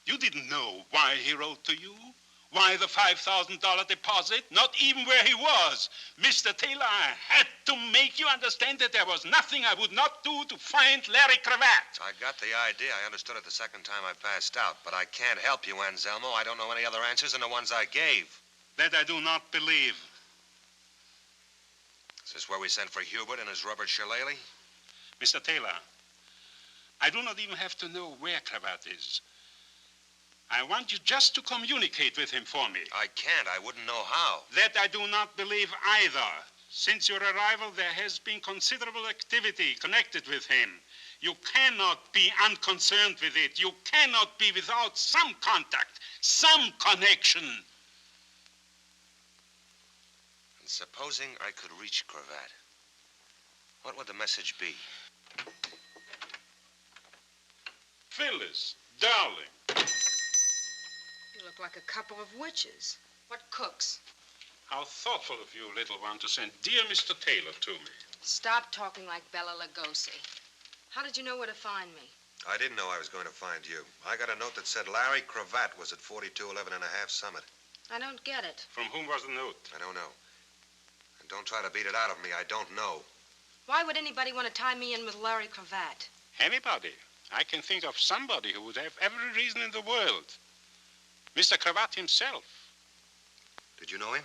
You didn't know why he wrote to you, Why the $5,000 deposit? Not even where he was. Mr. Taylor, I had to make you understand that there was nothing I would not do to find Larry Cravat. I got the idea. I understood it the second time I passed out. But I can't help you, Anselmo. I don't know any other answers than the ones I gave. That I do not believe. Is this where we sent for Hubert and his rubber shillelagh? Mr. Taylor, I do not even have to know where Cravat is. I want you just to communicate with him for me. I can't. I wouldn't know how. That I do not believe either. Since your arrival, there has been considerable activity connected with him. You cannot be unconcerned with it. You cannot be without some contact, some connection. And supposing I could reach Cravat, what would the message be? Phyllis, darling. You look like a couple of witches. What cooks? How thoughtful of you, little one, to send dear Mr. Taylor to me. Stop talking like Bela Lugosi. How did you know where to find me? I didn't know I was going to find you. I got a note that said Larry Cravat was at 4211 and a half Summit. I don't get it. From whom was the note? I don't know. And don't try to beat it out of me. I don't know. Why would anybody want to tie me in with Larry Cravat? Anybody. I can think of somebody who would have every reason in the world. Mr. Cravat himself. Did you know him?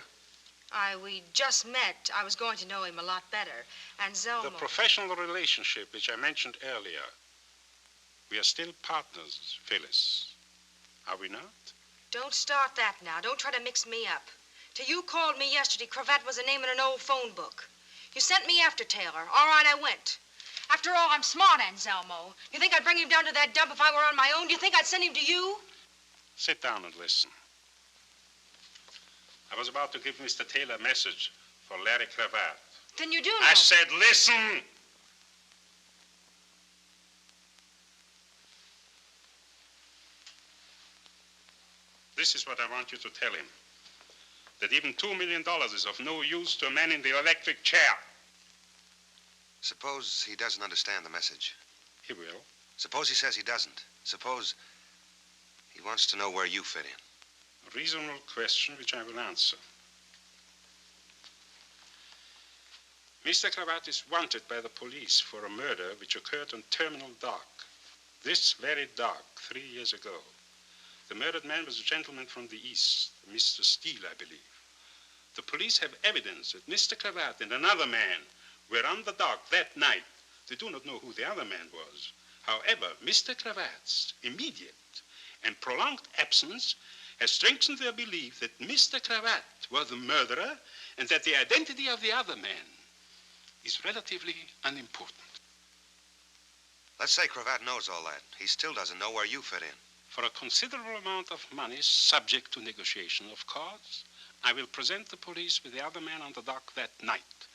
We just met. I was going to know him a lot better. Anselmo. The professional relationship which I mentioned earlier. We are still partners, Phyllis. Are we not? Don't start that now. Don't try to mix me up. Till you called me yesterday, Cravat was a name in an old phone book. You sent me after Taylor. All right, I went. After all, I'm smart, Anselmo. You think I'd bring him down to that dump if I were on my own? Do you think I'd send him to you? Sit down and listen. I was about to give Mr. Taylor a message for Larry Cravat. Then you do know. I said, listen! This is what I want you to tell him. That even $2 million is of no use to a man in the electric chair. Suppose he doesn't understand the message. He will. Suppose he says he doesn't. Suppose he wants to know where you fit in. A reasonable question which I will answer. Mr. Cravat is wanted by the police for a murder which occurred on Terminal Dock. This very dock, 3 years ago. The murdered man was a gentleman from the East, Mr. Steele, I believe. The police have evidence that Mr. Cravat and another man were on the dock that night. They do not know who the other man was. However, Mr. Cravat's immediate and prolonged absence has strengthened their belief that Mr. Cravat was the murderer and that the identity of the other man is relatively unimportant. Let's say Cravat knows all that. He still doesn't know where you fit in. For a considerable amount of money, subject to negotiation, of course, I will present the police with the other man on the dock that night.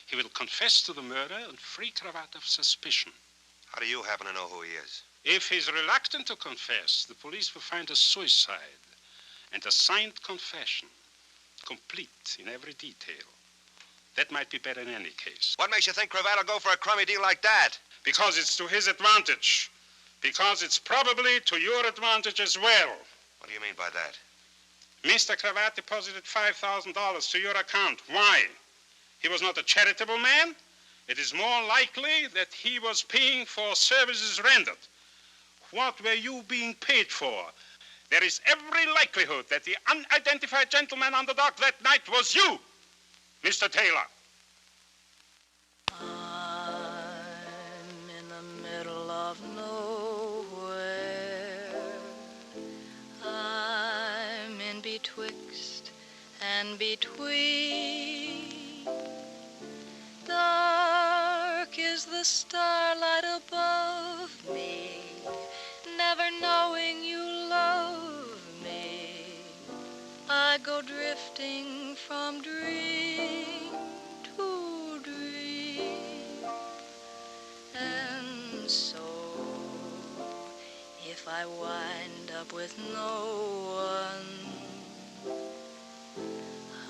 He will confess to the murder and free Cravat of suspicion. How do you happen to know who he is? If he's reluctant to confess, the police will find a suicide and a signed confession, complete in every detail. That might be better in any case. What makes you think Cravat will go for a crummy deal like that? Because it's to his advantage. Because it's probably to your advantage as well. What do you mean by that? Mr. Cravat deposited $5,000 to your account. Why? He was not a charitable man. It is more likely that he was paying for services rendered. What were you being paid for? There is every likelihood that the unidentified gentleman on the dock that night was you, Mr. Taylor. I'm in the middle of nowhere. I'm in betwixt and between. Dark is the starlight above me, never knowing you love me. I go drifting from dream to dream. And so, if I wind up with no one,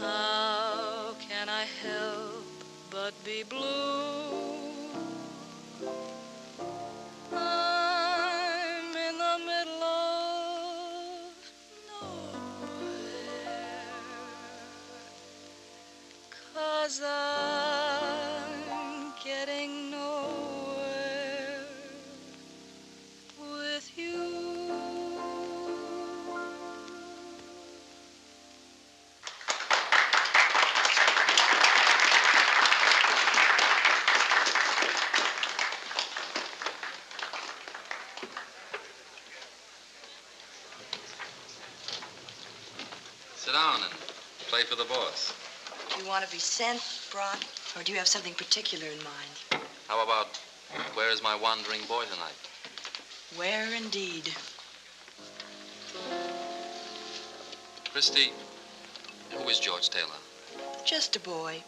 how can I help but be blue? I'm in the middle of nowhere. 'cause I'm getting nowhere with you. Sit down and play for the boss. Do you want to be sent, brought, or do you have something particular in mind? How about, where is my wandering boy tonight? Where indeed? Christy, who is George Taylor? Just a boy.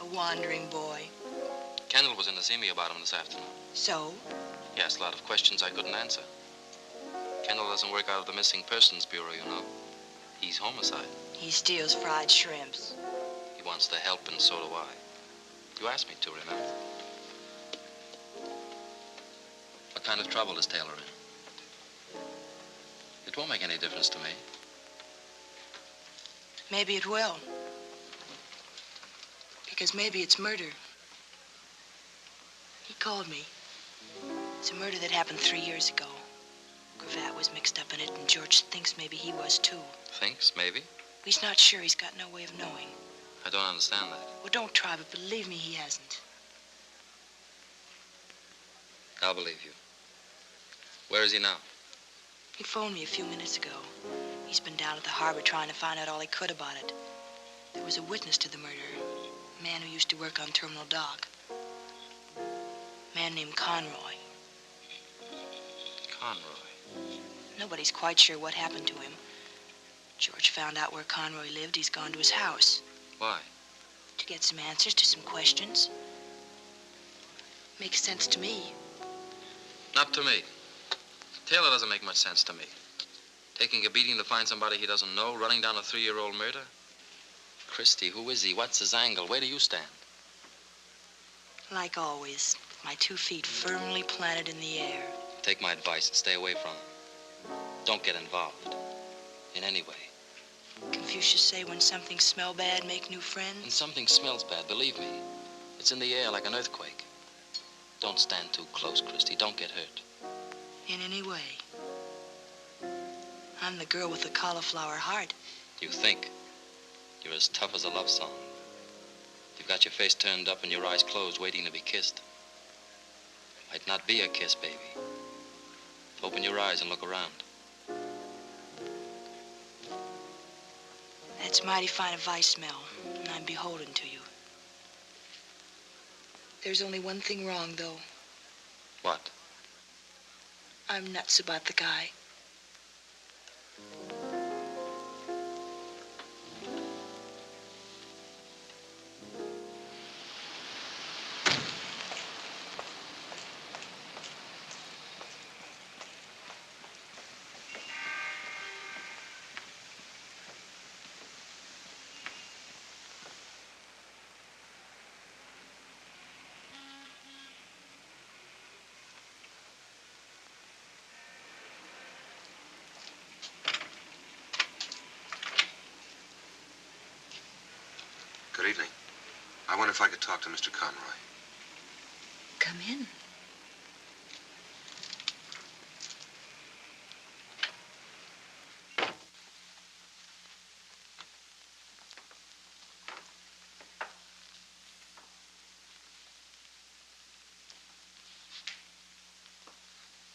A wandering boy. Kendall was in to see me about him this afternoon. So? He asked a lot of questions I couldn't answer. Kendall doesn't work out of the Missing Persons Bureau, you know. He's homicide. He steals fried shrimps. He wants to help, and so do I. You asked me to, remember? What kind of trouble is Taylor in? It won't make any difference to me. Maybe it will. Because maybe it's murder. He called me. It's a murder that happened 3 years ago. Cravat was mixed up in it, and George thinks maybe he was too. Thinks, maybe? He's not sure. He's got no way of knowing. I don't understand that. Well, don't try, but believe me, he hasn't. I'll believe you. Where is he now? He phoned me a few minutes ago. He's been down at the harbor trying to find out all he could about it. There was a witness to the murder. A man who used to work on Terminal Dock. A man named Conroy. Conroy. Nobody's quite sure what happened to him. George found out where Conroy lived. He's gone to his house. Why? To get some answers to some questions. Makes sense to me. Not to me. Taylor doesn't make much sense to me. Taking a beating to find somebody he doesn't know, running down a 3-year-old murder. Christy, who is he? What's his angle? Where do you stand? Like always, my 2 feet firmly planted in the air. Take my advice and stay away from him. Don't get involved. In any way. Confucius say when something smell bad, make new friends. When something smells bad, believe me, it's in the air like an earthquake. Don't stand too close, Christy. Don't get hurt. In any way. I'm the girl with the cauliflower heart. You think. You're as tough as a love song. You've got your face turned up and your eyes closed, waiting to be kissed. Might not be a kiss, baby. Open your eyes and look around. That's mighty fine advice, smell, and I'm beholden to you. There's only one thing wrong, though. What? I'm nuts about the guy. Good evening. I wonder if I could talk to Mr. Conroy. Come in.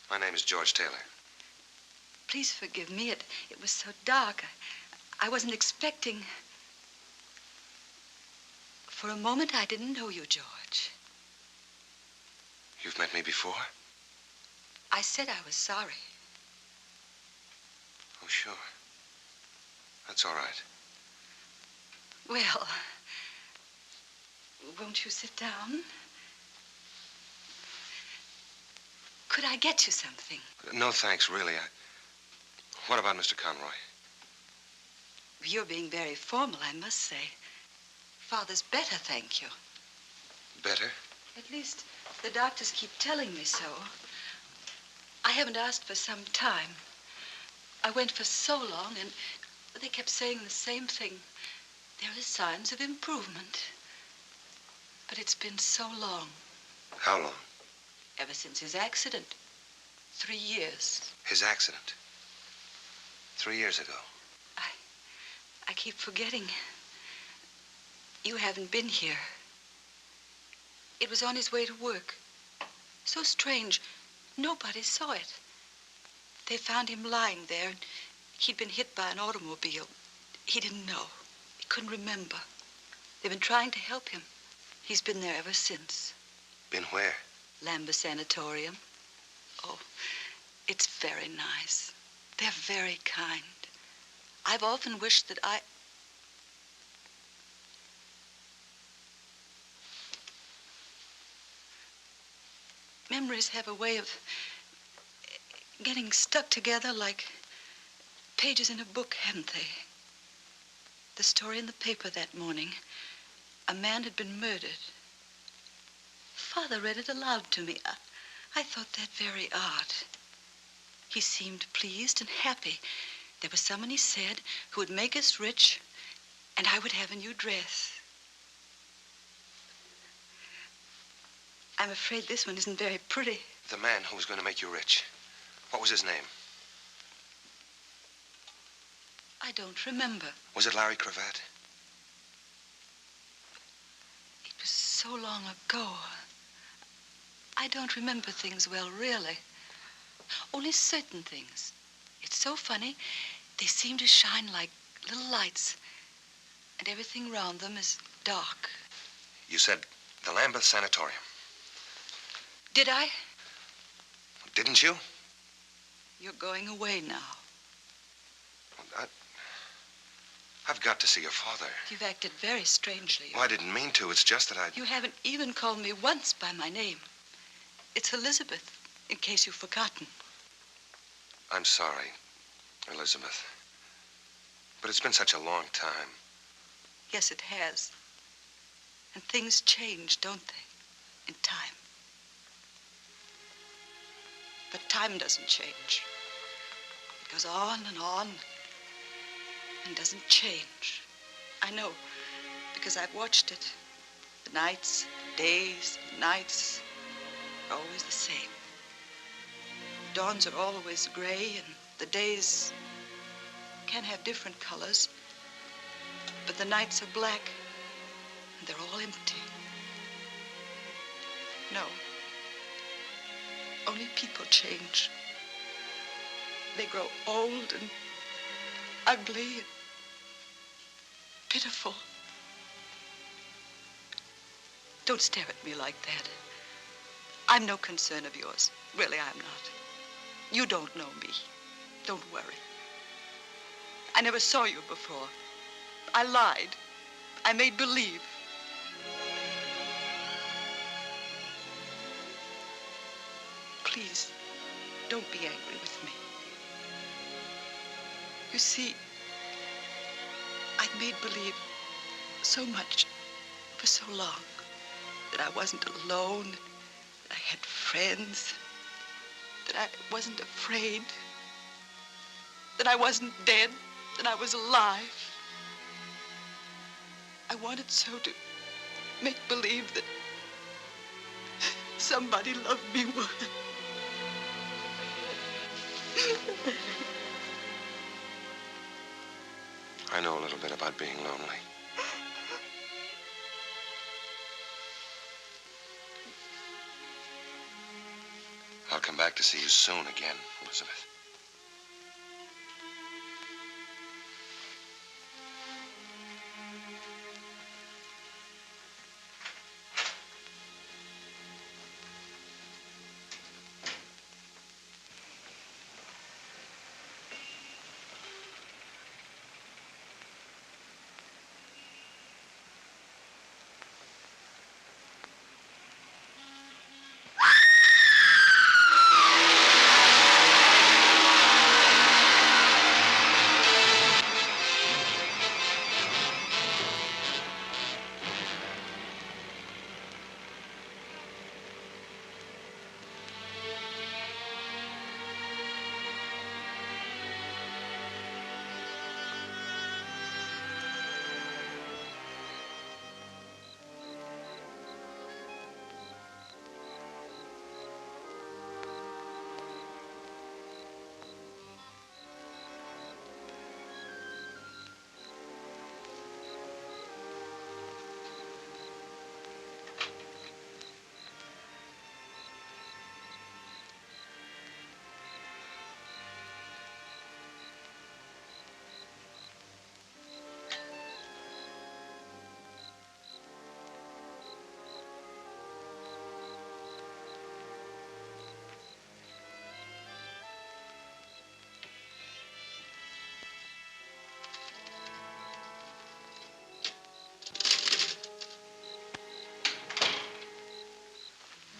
My name is George Taylor. Please forgive me. It was so dark. I wasn't expecting... For a moment, I didn't know you, George. You've met me before? I said I was sorry. Oh, sure. That's all right. Well, won't you sit down? Could I get you something? No, thanks, really. What about Mr. Conroy? You're being very formal, I must say. Father's better, thank you. Better? At least the doctors keep telling me so. I haven't asked for some time. I went for so long, and they kept saying the same thing. There are signs of improvement. But it's been so long. How long? Ever since his accident. 3 years. His accident? 3 years ago. I keep forgetting. You haven't been here. It was on his way to work. So strange. Nobody saw it. They found him lying there, and he'd been hit by an automobile. He didn't know. He couldn't remember. They've been trying to help him. He's been there ever since. Been where? Lambeth Sanatorium. Oh, it's very nice. They're very kind. I've often wished that Memories have a way of getting stuck together like pages in a book, haven't they? The story in the paper that morning. A man had been murdered. Father read it aloud to me. I thought that very odd. He seemed pleased and happy. There was someone, he said, who would make us rich, and I would have a new dress. I'm afraid this one isn't very pretty. The man who was going to make you rich. What was his name? I don't remember. Was it Larry Cravat? It was so long ago. I don't remember things well, really. Only certain things. It's so funny. They seem to shine like little lights, and everything around them is dark. You said the Lambeth Sanatorium. Did I? Didn't you? You're going away now. I've got to see your father. You've acted very strangely. Well, I didn't mean to. It's just that You haven't even called me once by my name. It's Elizabeth, in case you've forgotten. I'm sorry, Elizabeth. But it's been such a long time. Yes, it has. And things change, don't they? In time. But time doesn't change. It goes on and doesn't change. I know, because I've watched it. The nights, days, nights are always the same. Dawns are always gray, and the days can have different colors, but the nights are black, and they're all empty. No. Only people change. They grow old and ugly and pitiful. Don't stare at me like that. I'm no concern of yours. Really, I'm not. You don't know me. Don't worry. I never saw you before. I lied. I made believe. Please, don't be angry with me. You see, I'd made believe so much for so long that I wasn't alone, that I had friends, that I wasn't afraid, that I wasn't dead, that I was alive. I wanted so to make believe that somebody loved me more. I know a little bit about being lonely. I'll come back to see you soon again, Elizabeth.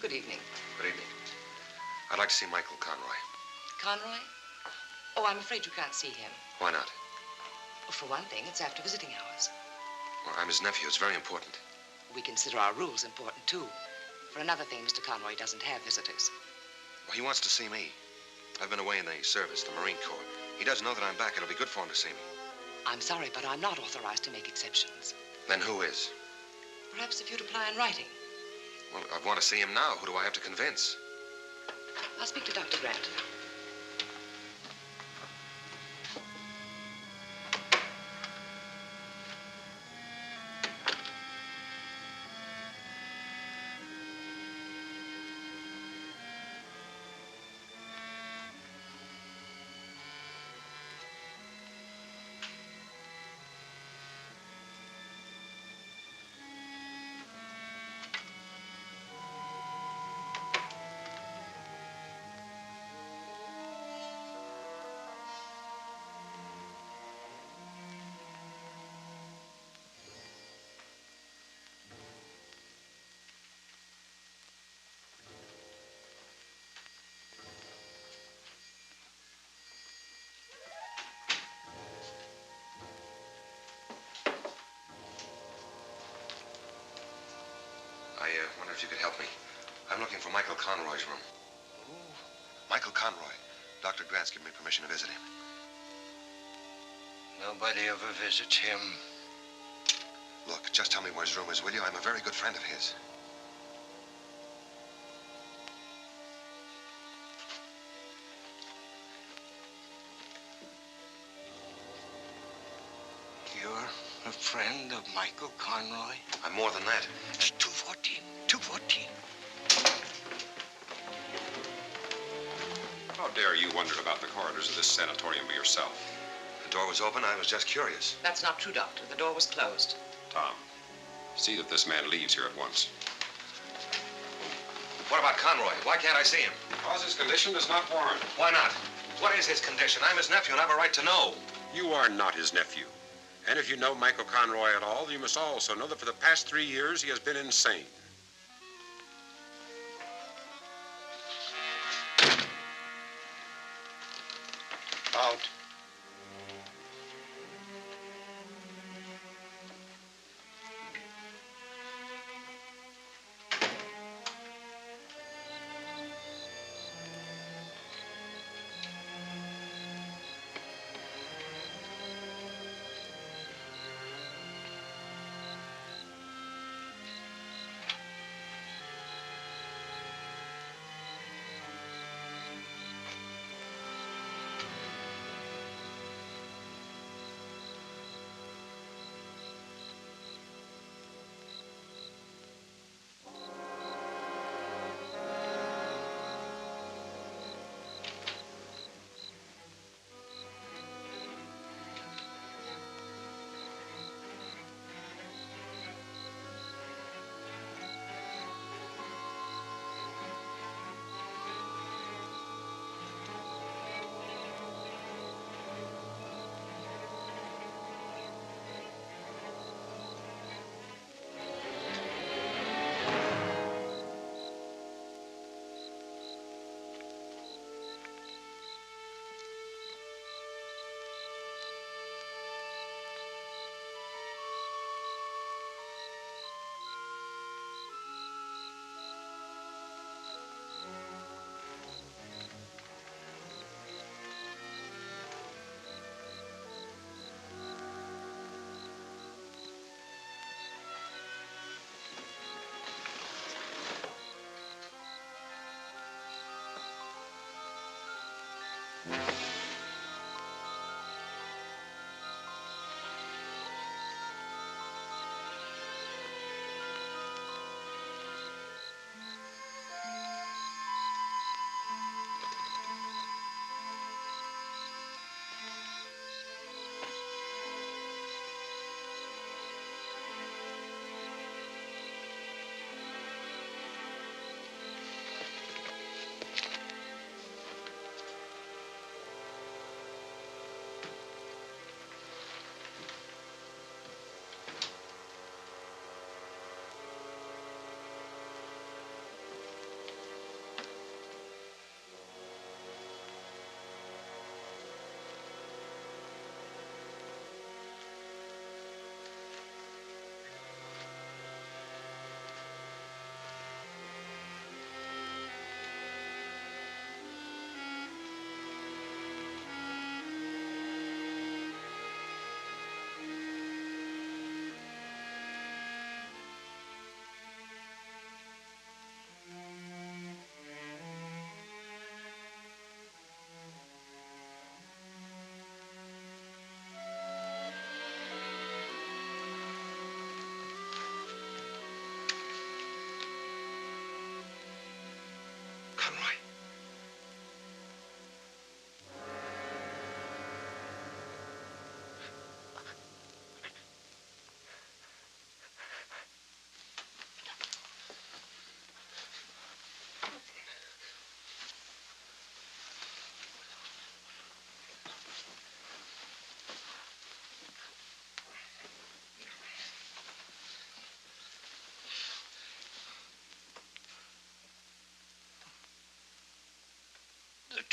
Good evening. Good evening. I'd like to see Michael Conroy. Conroy? Oh, I'm afraid you can't see him. Why not? Well, for one thing, it's after visiting hours. Well, I'm his nephew. It's very important. We consider our rules important, too. For another thing, Mr. Conroy doesn't have visitors. Well, he wants to see me. I've been away in the service, the Marine Corps. He doesn't know that I'm back. It'll be good for him to see me. I'm sorry, but I'm not authorized to make exceptions. Then who is? Perhaps if you'd apply in writing. Well, I want to see him now. Who do I have to convince? I'll speak to Dr. Grant. I wonder if you could help me. I'm looking for Michael Conroy's room. Michael Conroy. Dr. Grant's given me permission to visit him. Nobody ever visits him. Look, just tell me where his room is, will you? I'm a very good friend of his. You're a friend of Michael Conroy? I'm more than that. It's 214. 214. How dare you wander about the corridors of this sanatorium by yourself? The door was open. I was just curious. That's not true, Doctor. The door was closed. Tom, see that this man leaves here at once. What about Conroy? Why can't I see him? Because his condition does not warrant. Why not? What is his condition? I'm his nephew and I have a right to know. You are not his nephew. And if you know Michael Conroy at all, you must also know that for the past 3 years he has been insane. Out.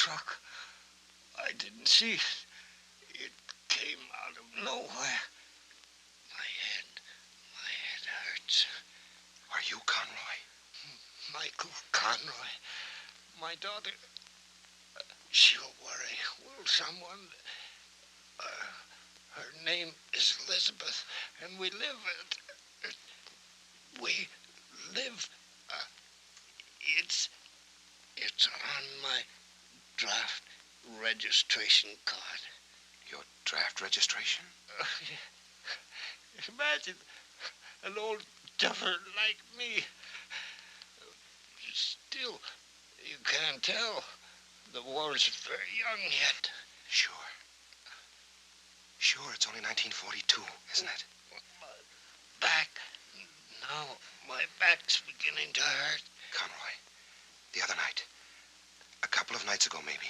truck. I didn't see it. It came out of nowhere. My head hurts. Are you Conroy? Michael Conroy. My daughter, she'll worry. Will someone? Her name is Elizabeth, and we live it's on my draft registration card. Your draft registration? Imagine an old duffer like me. Still, you can't tell. The war's very young yet. Sure. Sure, it's only 1942, isn't it? Back. Now, my back's beginning to hurt. Conroy, the other night, a couple of nights ago maybe,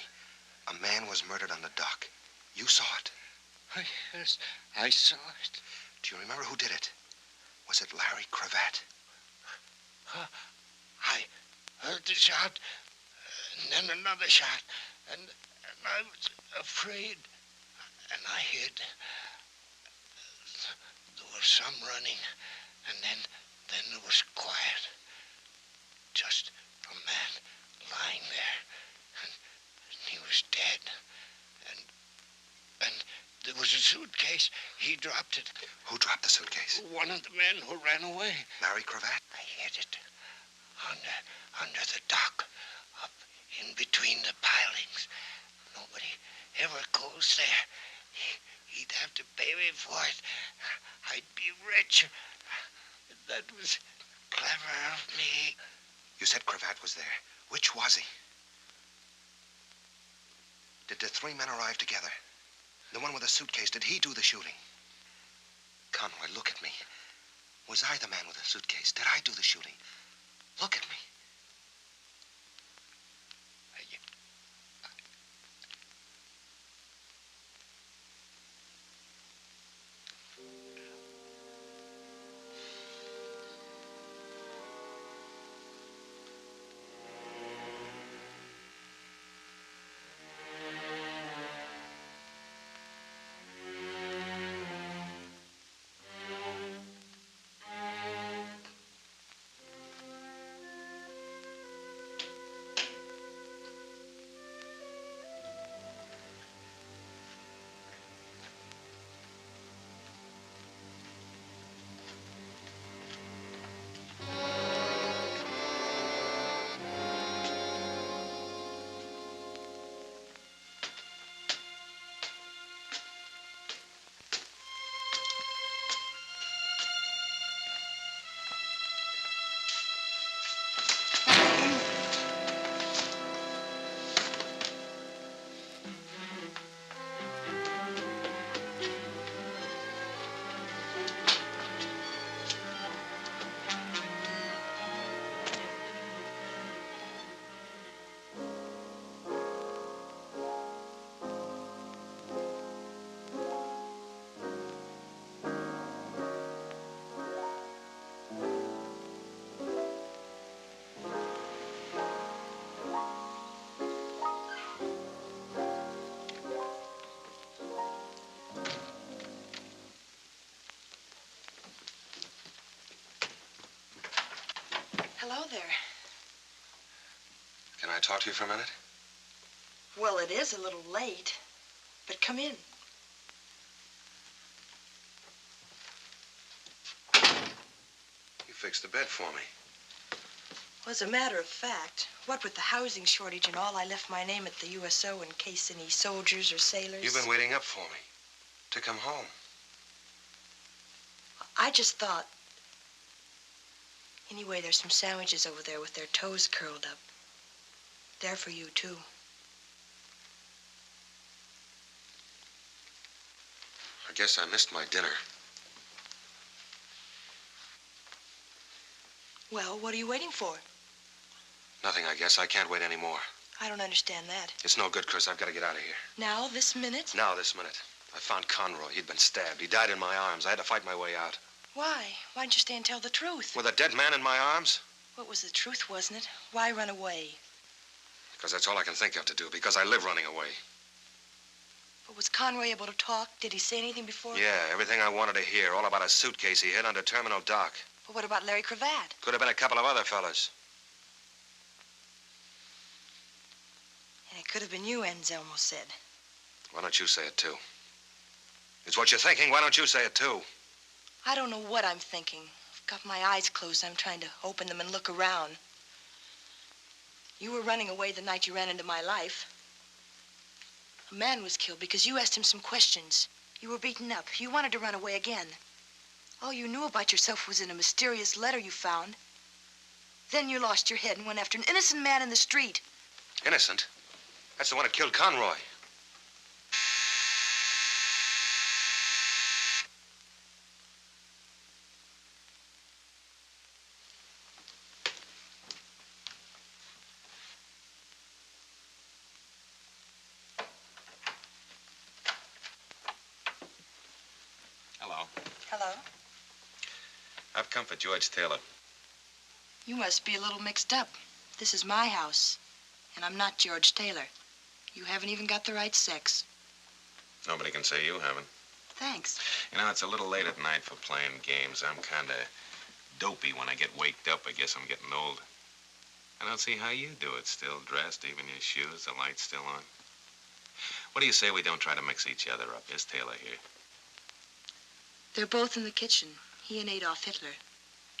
a man was murdered on the dock. You saw it. Yes, I saw it. Do you remember who did it? Was it Larry Cravat? I heard the shot, and then another shot, and I was afraid, and I hid. There was some running, and then there was quiet. Just a man lying there, and he was dead. And there was a suitcase. He dropped it. Who dropped the suitcase? One of the men who ran away. Larry Cravat? I hid it under the dock, up in between the pilings. Nobody ever goes there. He'd have to pay me for it. I'd be rich. That was clever of me. You said Cravat was there. Which was he? Did the three men arrive together? The one with the suitcase, did he do the shooting? Conroy, look at me. Was I the man with the suitcase? Did I do the shooting? Look at me. Hello there. Can I talk to you for a minute? Well, it is a little late, but come in. You fixed the bed for me. Well, as a matter of fact, what with the housing shortage and all, I left my name at the USO in case any soldiers or sailors... You've been waiting up for me to come home. I just thought... Anyway, there's some sandwiches over there with their toes curled up. They're for you, too. I guess I missed my dinner. Well, what are you waiting for? Nothing, I guess. I can't wait anymore. I don't understand that. It's no good, Chris. I've got to get out of here. Now, this minute? Now, this minute. I found Conroy. He'd been stabbed. He died in my arms. I had to fight my way out. Why? Why didn't you stay and tell the truth? With a dead man in my arms? What was the truth, wasn't it? Why run away? Because that's all I can think of to do, because I live running away. But was Conroy able to talk? Did he say anything before? Yeah, everything I wanted to hear, all about a suitcase he hid under Terminal Dock. But what about Larry Cravat? Could have been a couple of other fellas. And it could have been you, Anselmo said. Why don't you say it, too? It's what you're thinking. Why don't you say it, too? I don't know what I'm thinking. I've got my eyes closed. I'm trying to open them and look around. You were running away the night you ran into my life. A man was killed because you asked him some questions. You were beaten up. You wanted to run away again. All you knew about yourself was in a mysterious letter you found. Then you lost your head and went after an innocent man in the street. Innocent? That's the one who killed Conroy. Hello. Hello. I've come for George Taylor. You must be a little mixed up. This is my house, and I'm not George Taylor. You haven't even got the right sex. Nobody can say you haven't. Thanks. You know, it's a little late at night for playing games. I'm kind of dopey when I get waked up. I guess I'm getting old. I don't see how you do it. Still dressed, even your shoes, the light's still on. What do you say we don't try to mix each other up? Here's Taylor here. They're both in the kitchen, he and Adolf Hitler.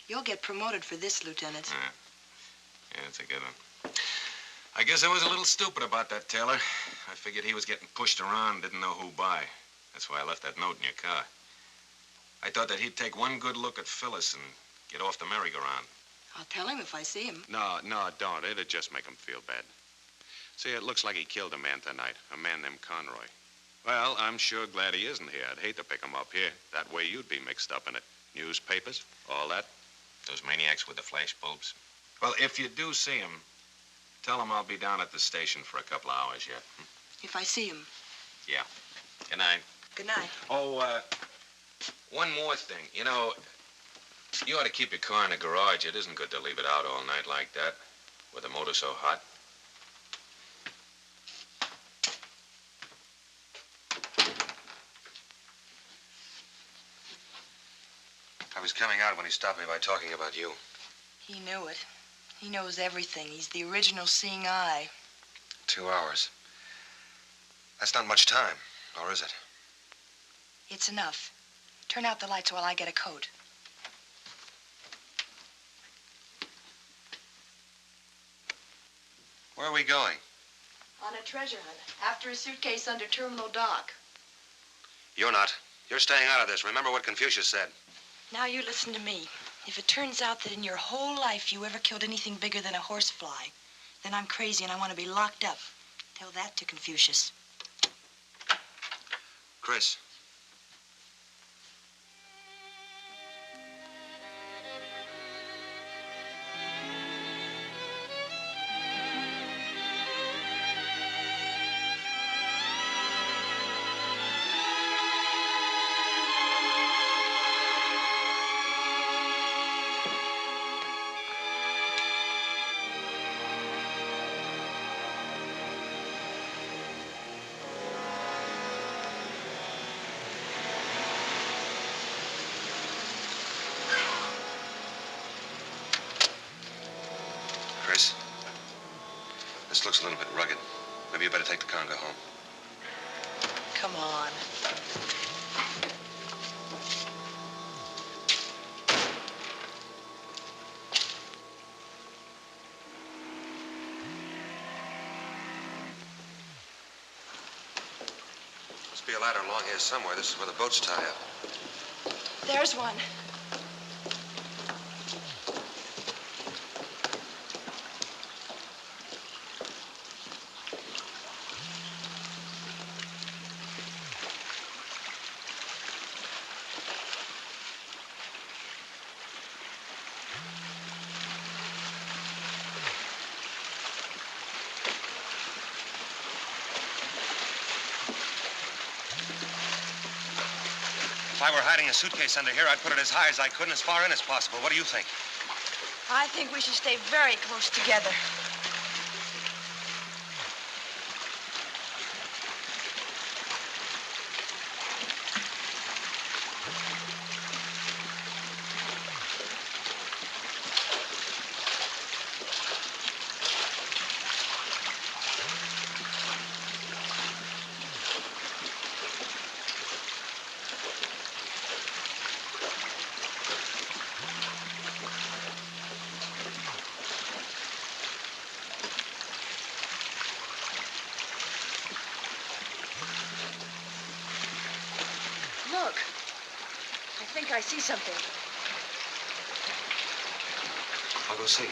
You'll get promoted for this, Lieutenant. Yeah, that's a good one. I guess I was a little stupid about that, Taylor. I figured he was getting pushed around, didn't know who by. That's why I left that note in your car. I thought that he'd take one good look at Phyllis and get off the merry-go-round. I'll tell him if I see him. No, don't. It'd just make him feel bad. See, it looks like he killed a man tonight, a man named Conroy. Well, I'm sure glad he isn't here. I'd hate to pick him up here. That way you'd be mixed up in it. Newspapers, all that. Those maniacs with the flash bulbs. Well, if you do see him, tell him I'll be down at the station for a couple of hours yet. If I see him. Yeah. Good night. Good night. Oh, one more thing. You know, you ought to keep your car in the garage. It isn't good to leave it out all night like that, with the motor so hot. I was coming out when he stopped me by talking about you. He knew it. He knows everything. He's the original seeing eye. 2 hours. That's not much time, or is it? It's enough. Turn out the lights while I get a coat. Where are we going? On a treasure hunt. After a suitcase under Terminal Dock. You're not. You're staying out of this. Remember what Confucius said. Now you listen to me. If it turns out that in your whole life you ever killed anything bigger than a horsefly, then I'm crazy and I want to be locked up. Tell that to Confucius. Chris. Chris, this looks a little bit rugged. Maybe you better take the car and go home. Come on. Must be a ladder along here somewhere. This is where the boats tie up. There's one. If I were hiding a suitcase under here, I'd put it as high as I could and as far in as possible. What do you think? I think we should stay very close together. I see something. I'll go see.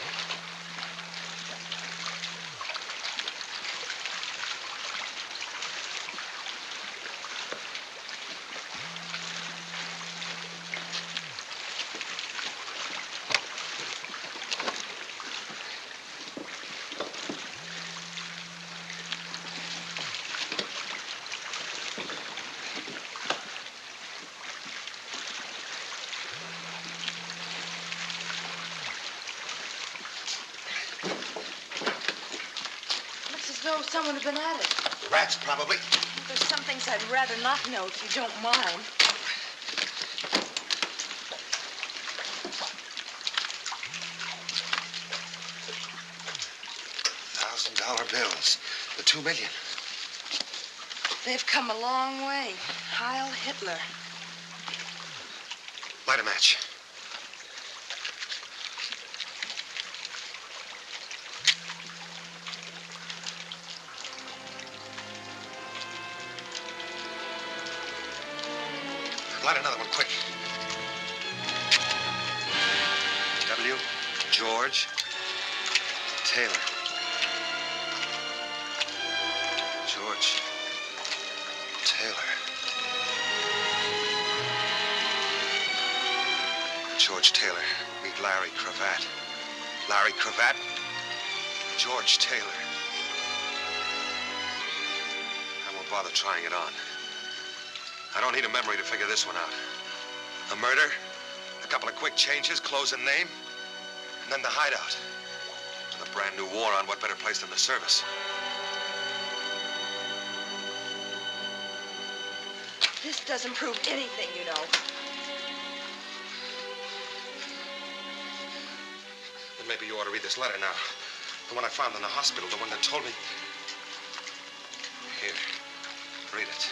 Though someone had been at it. Rats, probably. Well, there's some things I'd rather not know if you don't mind. $1,000 bills. The 2 million. They've come a long way. Heil Hitler. Light a match. Light another one, quick. W. George Taylor. George Taylor. George Taylor. Meet Larry Cravat. Larry Cravat. George Taylor. I won't bother trying it on. I don't need a memory to figure this one out. A murder, a couple of quick changes, clothes and name, and then the hideout. With a brand new war on, what better place than the service? This doesn't prove anything, you know. Then maybe you ought to read this letter now. The one I found in the hospital, the one that told me... Here, read it.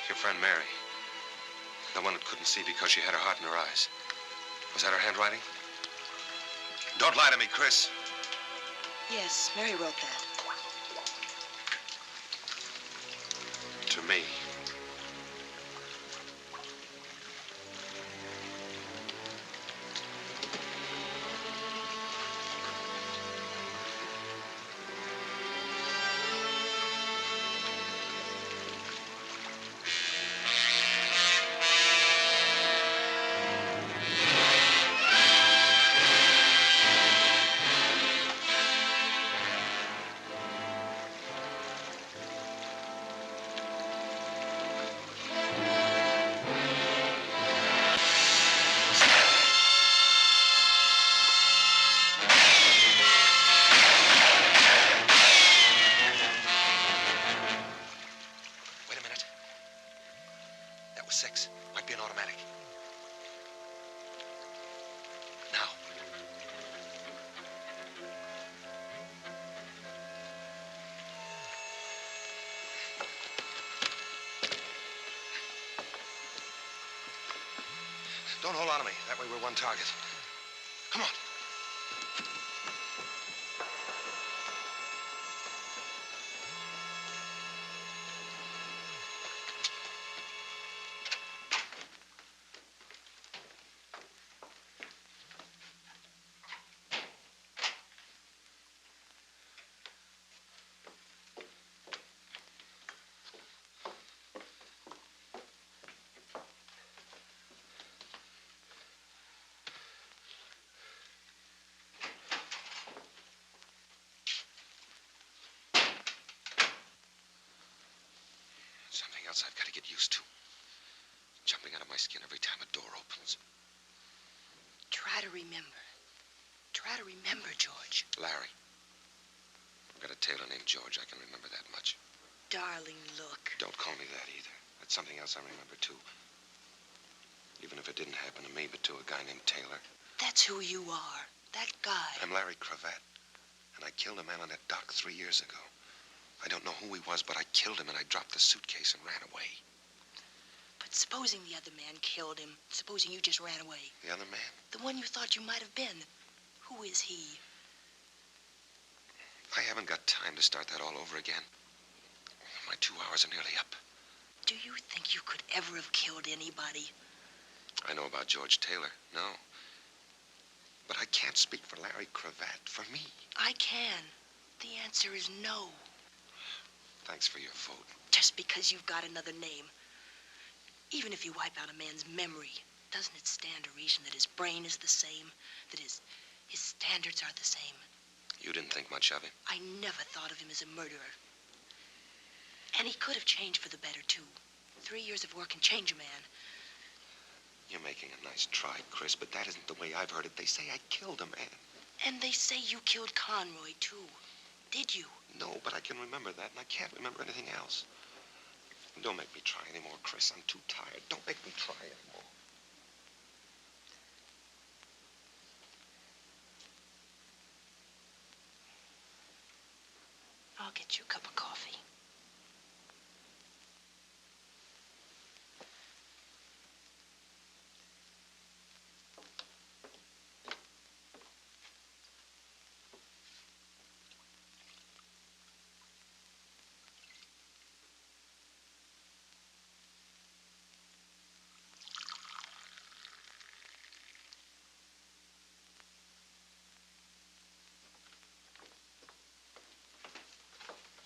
Your friend Mary. The one that couldn't see because she had her heart in her eyes. Was that her handwriting? Don't lie to me, Chris. Yes, Mary wrote that. To me. Don't hold on to me. That way we're one target. Come on. Something else I've got to get used to. Jumping out of my skin every time a door opens. Try to remember. Try to remember, George. Larry. I've got a tailor named George. I can remember that much. Darling, look. Don't call me that either. That's something else I remember, too. Even if it didn't happen to me, but to a guy named Taylor. That's who you are. That guy. I'm Larry Cravat. And I killed a man on that dock 3 years ago. I don't know who he was, but I killed him and I dropped the suitcase and ran away. But Supposing the other man killed him. Supposing you just ran away. The other man? The one you thought you might have been. Who is he? I haven't got time to start that all over again. My 2 hours are nearly up. Do you think you could ever have killed anybody? I know about George Taylor, no. But I can't speak for Larry Cravat, for me. I can. The answer is no. Thanks for your vote. Just because you've got another name. Even if you wipe out a man's memory, doesn't it stand to reason that his brain is the same? That his standards are the same? You didn't think much of him? I never thought of him as a murderer. And he could have changed for the better, too. 3 years of work can change a man. You're making a nice try, Chris, but that isn't the way I've heard it. They say I killed a man. And they say you killed Conroy, too. Did you? No, but I can remember that, and I can't remember anything else. Don't make me try anymore, Chris. I'm too tired. Don't make me try anymore. I'll get you a cup of coffee.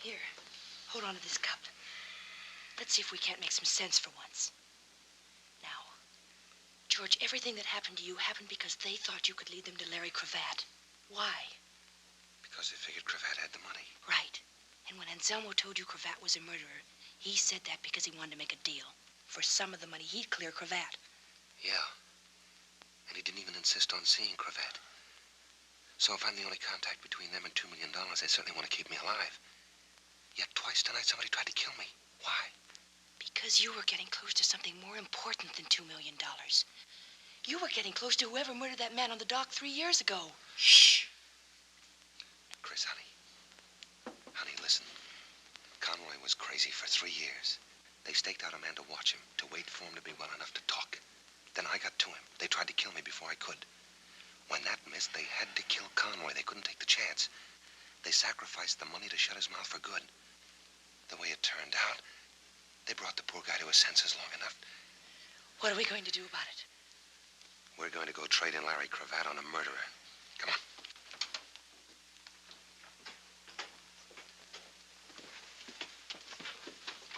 Here, hold on to this cup. Let's see if we can't make some sense for once. Now, George, everything that happened to you happened because they thought you could lead them to Larry Cravat. Why? Because they figured Cravat had the money. Right. And when Anselmo told you Cravat was a murderer, he said that because he wanted to make a deal. For some of the money, he'd clear Cravat. Yeah. And he didn't even insist on seeing Cravat. So if I'm the only contact between them and $2 million, they certainly want to keep me alive. Yet twice tonight somebody tried to kill me. Why? Because you were getting close to something more important than $2 million. You were getting close to whoever murdered that man on the dock 3 years ago. Shh. Chris, honey. Honey, listen. Conroy was crazy for 3 years. They staked out a man to watch him, to wait for him to be well enough to talk. Then I got to him. They tried to kill me before I could. When that missed, they had to kill Conroy. They couldn't take the chance. They sacrificed the money to shut his mouth for good. The way it turned out, they brought the poor guy to his senses long enough. What are we going to do about it? We're going to go trade in Larry Cravat on a murderer. Come on.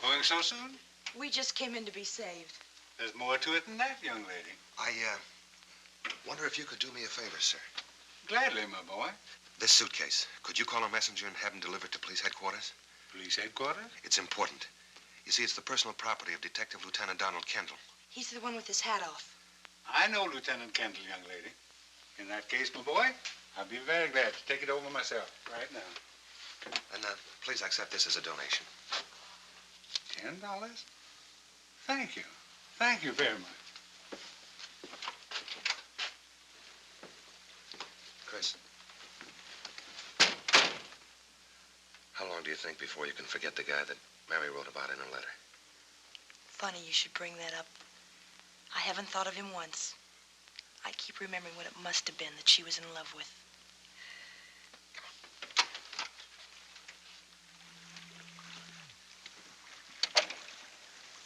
Going so soon? We just came in to be saved. There's more to it than that, young lady. I wonder if you could do me a favor, sir. Gladly, my boy. This suitcase, could you call a messenger and have him delivered to police headquarters? Police headquarters? It's important. You see, it's the personal property of Detective Lieutenant Donald Kendall. He's the one with his hat off. I know Lieutenant Kendall, young lady. In that case, my boy, I'll be very glad to take it over myself right now. And please accept this as a donation. $10? Thank you. Thank you very much. Chris. How long do you think before you can forget the guy that Mary wrote about in her letter? Funny you should bring that up. I haven't thought of him once. I keep remembering what it must have been that she was in love with.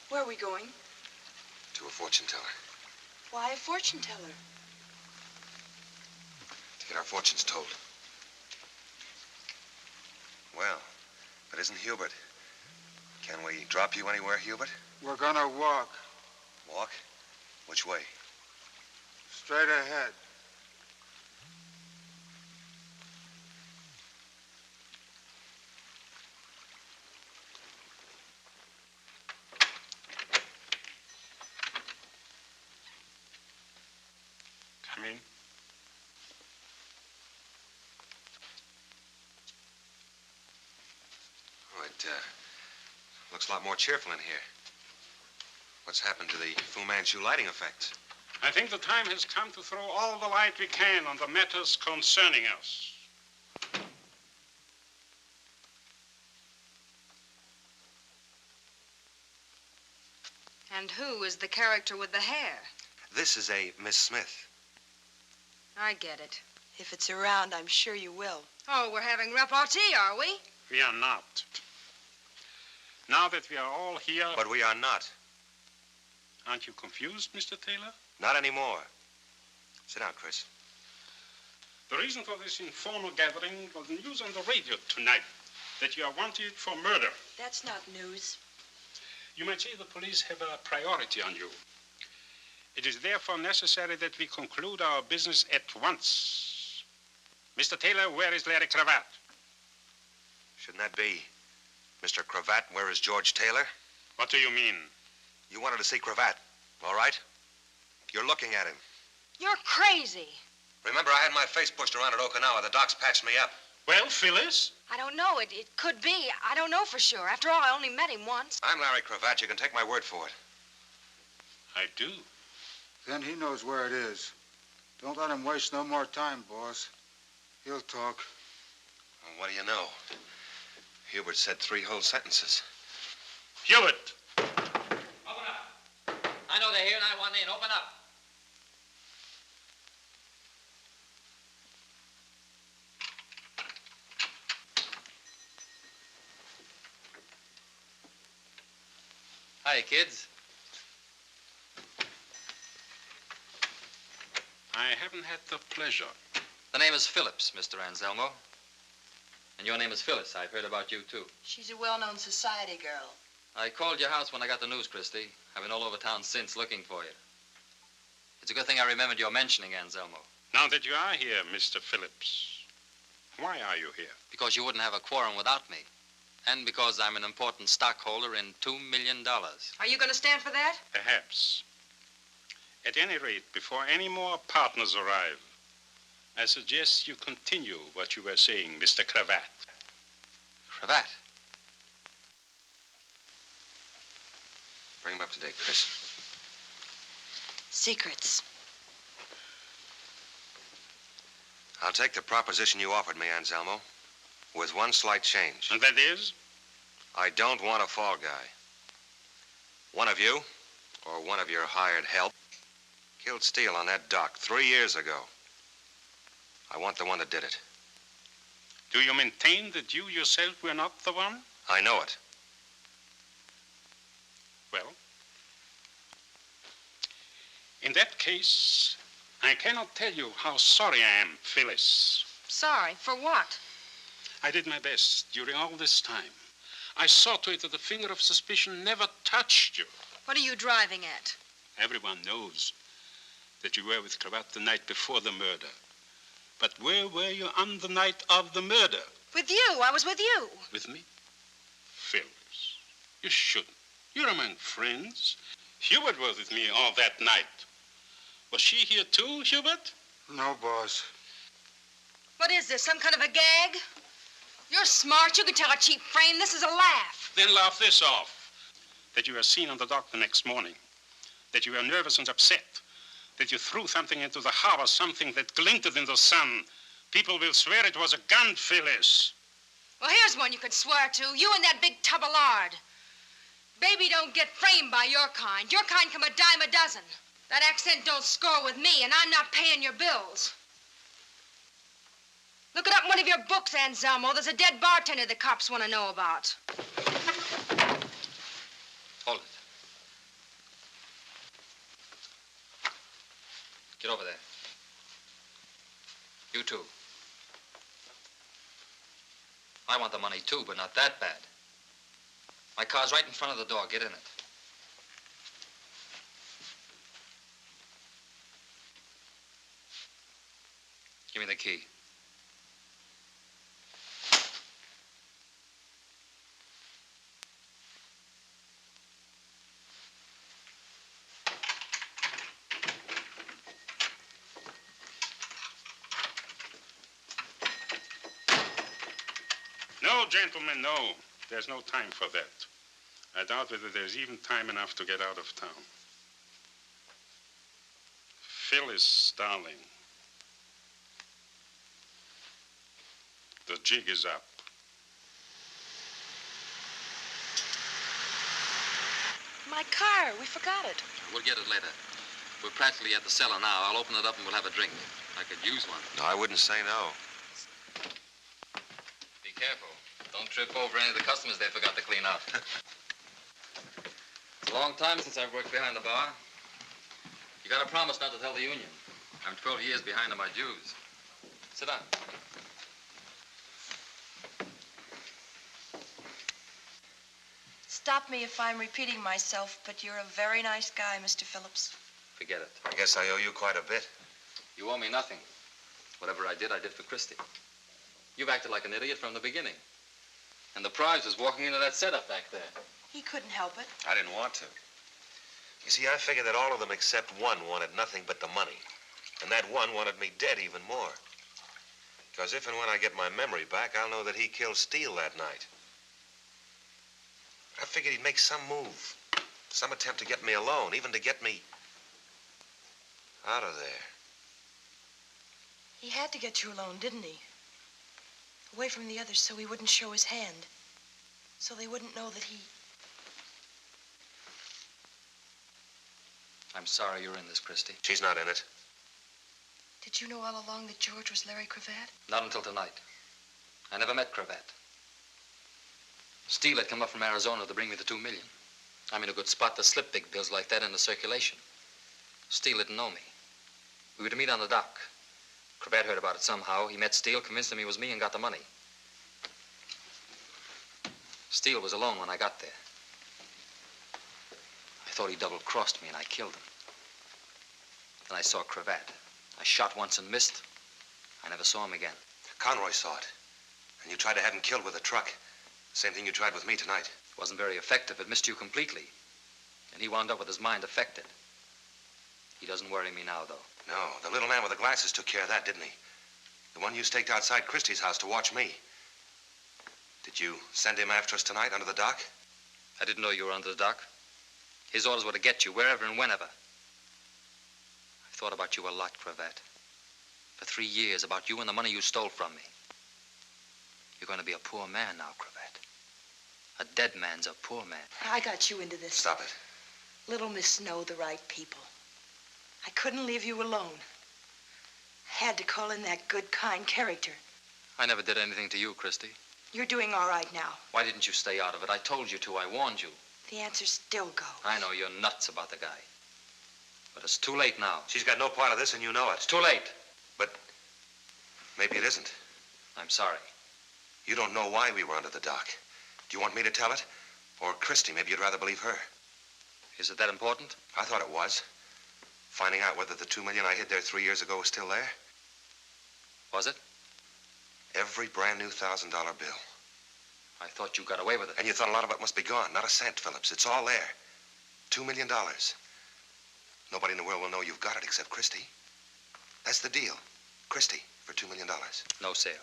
Where are we going? To a fortune teller. Why a fortune teller? To get our fortunes told. Well, if it isn't Hubert. Can we drop you anywhere, Hubert? We're gonna walk. Walk? Which way? Straight ahead. Come in. Oh, it looks a lot more cheerful in here. What's happened to the Fu Manchu lighting effects? I think the time has come to throw all the light we can on the matters concerning us. And who is the character with the hair? This is a Miss Smith. I get it. If it's around, I'm sure you will. Oh, we're having repartee, are we? We are not. Now that we are all here... But we are not. Aren't you confused, Mr. Taylor? Not anymore. Sit down, Chris. The reason for this informal gathering was news on the radio tonight that you are wanted for murder. That's not news. You might say the police have a priority on you. It is therefore necessary that we conclude our business at once. Mr. Taylor, where is Larry Cravat? Shouldn't that be Mr. Cravat? Where is George Taylor? What do you mean? You wanted to see Cravat, all right? You're looking at him. You're crazy. Remember, I had my face pushed around at Okinawa. The docs patched me up. Well, Phyllis? I don't know. It could be. I don't know for sure. After all, I only met him once. I'm Larry Cravat. You can take my word for it. I do. Then he knows where it is. Don't let him waste no more time, boss. He'll talk. Well, what do you know? Hubert said 3 whole sentences. Hubert! Open up. I know they're here and I want in. Open up. Hi, kids. I haven't had the pleasure. The name is Phillips, Mr. Anselmo. And your name is Phyllis. I've heard about you, too. She's a well-known society girl. I called your house when I got the news, Christy. I've been all over town since looking for you. It's a good thing I remembered your mentioning, Anselmo. Now that you are here, Mr. Phillips, why are you here? Because you wouldn't have a quorum without me. And because I'm an important stockholder in $2 million. Are you going to stand for that? Perhaps. At any rate, before any more partners arrive, I suggest you continue what you were saying, Mr. Cravat. Cravat? Bring him up to date, Chris. Secrets. I'll take the proposition you offered me, Anselmo, with one slight change. And that is? I don't want a fall guy. One of you, or one of your hired help, killed Steele on that dock 3 years ago. I want the one that did it. Do you maintain that you yourself were not the one? I know it. Well, in that case, I cannot tell you how sorry I am, Phyllis. Sorry, for what? I did my best during all this time. I saw to it that the finger of suspicion never touched you. What are you driving at? Everyone knows that you were with Cravat the night before the murder. But where were you on the night of the murder? With you. I was with you. With me? Phyllis, you shouldn't. You're among friends. Hubert was with me all that night. Was she here too, Hubert? No, boss. What is this, some kind of a gag? You're smart. You can tell a cheap frame. This is a laugh. Then laugh this off. That you were seen on the dock the next morning. That you were nervous and upset. That you threw something into the harbor, something that glinted in the sun. People will swear it was a gun, Phyllis. Well, here's one you could swear to. You and that big tub of lard. Baby don't get framed by your kind. Your kind come a dime a dozen. That accent don't score with me, and I'm not paying your bills. Look it up in one of your books, Anselmo. There's a dead bartender the cops want to know about. Hold it. Get over there. You too. I want the money too, but not that bad. My car's right in front of the door. Get in it. Give me the key. No, gentlemen, no. There's no time for that. I doubt whether there's even time enough to get out of town. Phyllis, darling. The jig is up. My car. We forgot it. We'll get it later. We're practically at the cellar now. I'll open it up and we'll have a drink. I could use one. No, I wouldn't say no. Be careful. Don't trip over any of the customers they forgot to clean out. It's a long time since I've worked behind the bar. You gotta promise not to tell the union. I'm 12 years behind on my dues. Sit down. Stop me if I'm repeating myself, but you're a very nice guy, Mr. Phillips. Forget it. I guess I owe you quite a bit. You owe me nothing. Whatever I did for Christie. You've acted like an idiot from the beginning. And the prize was walking into that setup back there. He couldn't help it. I didn't want to. You see, I figured that all of them except one wanted nothing but the money. And that one wanted me dead even more. Because if and when I get my memory back, I'll know that he killed Steele that night. I figured he'd make some move. Some attempt to get me alone, even to get me out of there. He had to get you alone, didn't he? Away from the others so he wouldn't show his hand. So they wouldn't know that he... I'm sorry you're in this, Christie. She's not in it. Did you know all along that George was Larry Cravat? Not until tonight. I never met Cravat. Steele had come up from Arizona to bring me the $2 million. I'm in a good spot to slip big bills like that into circulation. Steele didn't know me. We were to meet on the dock. Cravat heard about it somehow. He met Steele, convinced him it was me, and got the money. Steele was alone when I got there. I thought he double-crossed me, and I killed him. Then I saw Cravat. I shot once and missed. I never saw him again. Conroy saw it. And you tried to have him killed with a truck. Same thing you tried with me tonight. It wasn't very effective. It missed you completely. And he wound up with his mind affected. He doesn't worry me now, though. No, the little man with the glasses took care of that, didn't he? The one you staked outside Christie's house to watch me. Did you send him after us tonight under the dock? I didn't know you were under the dock. His orders were to get you wherever and whenever. I've thought about you a lot, Cravat. For 3 years, about you and the money you stole from me. You're going to be a poor man now, Cravat. A dead man's a poor man. I got you into this. Stop it. Little Miss know the right people. I couldn't leave you alone. I had to call in that good, kind character. I never did anything to you, Christie. You're doing all right now. Why didn't you stay out of it? I told you to. I warned you. The answer still goes. I know you're nuts about the guy. But it's too late now. She's got no part of this, and you know it. It's too late. But maybe it isn't. I'm sorry. You don't know why we were under the dock. Do you want me to tell it? Or Christie, maybe you'd rather believe her. Is it that important? I thought it was. Finding out whether the $2 million I hid there 3 years ago was still there. Was it? Every brand new $1,000 bill. I thought you got away with it. And you thought a lot of it must be gone. Not a cent, Phillips. It's all there. $2 million. Nobody in the world will know you've got it except Christie. That's the deal. Christie for $2 million. No sale.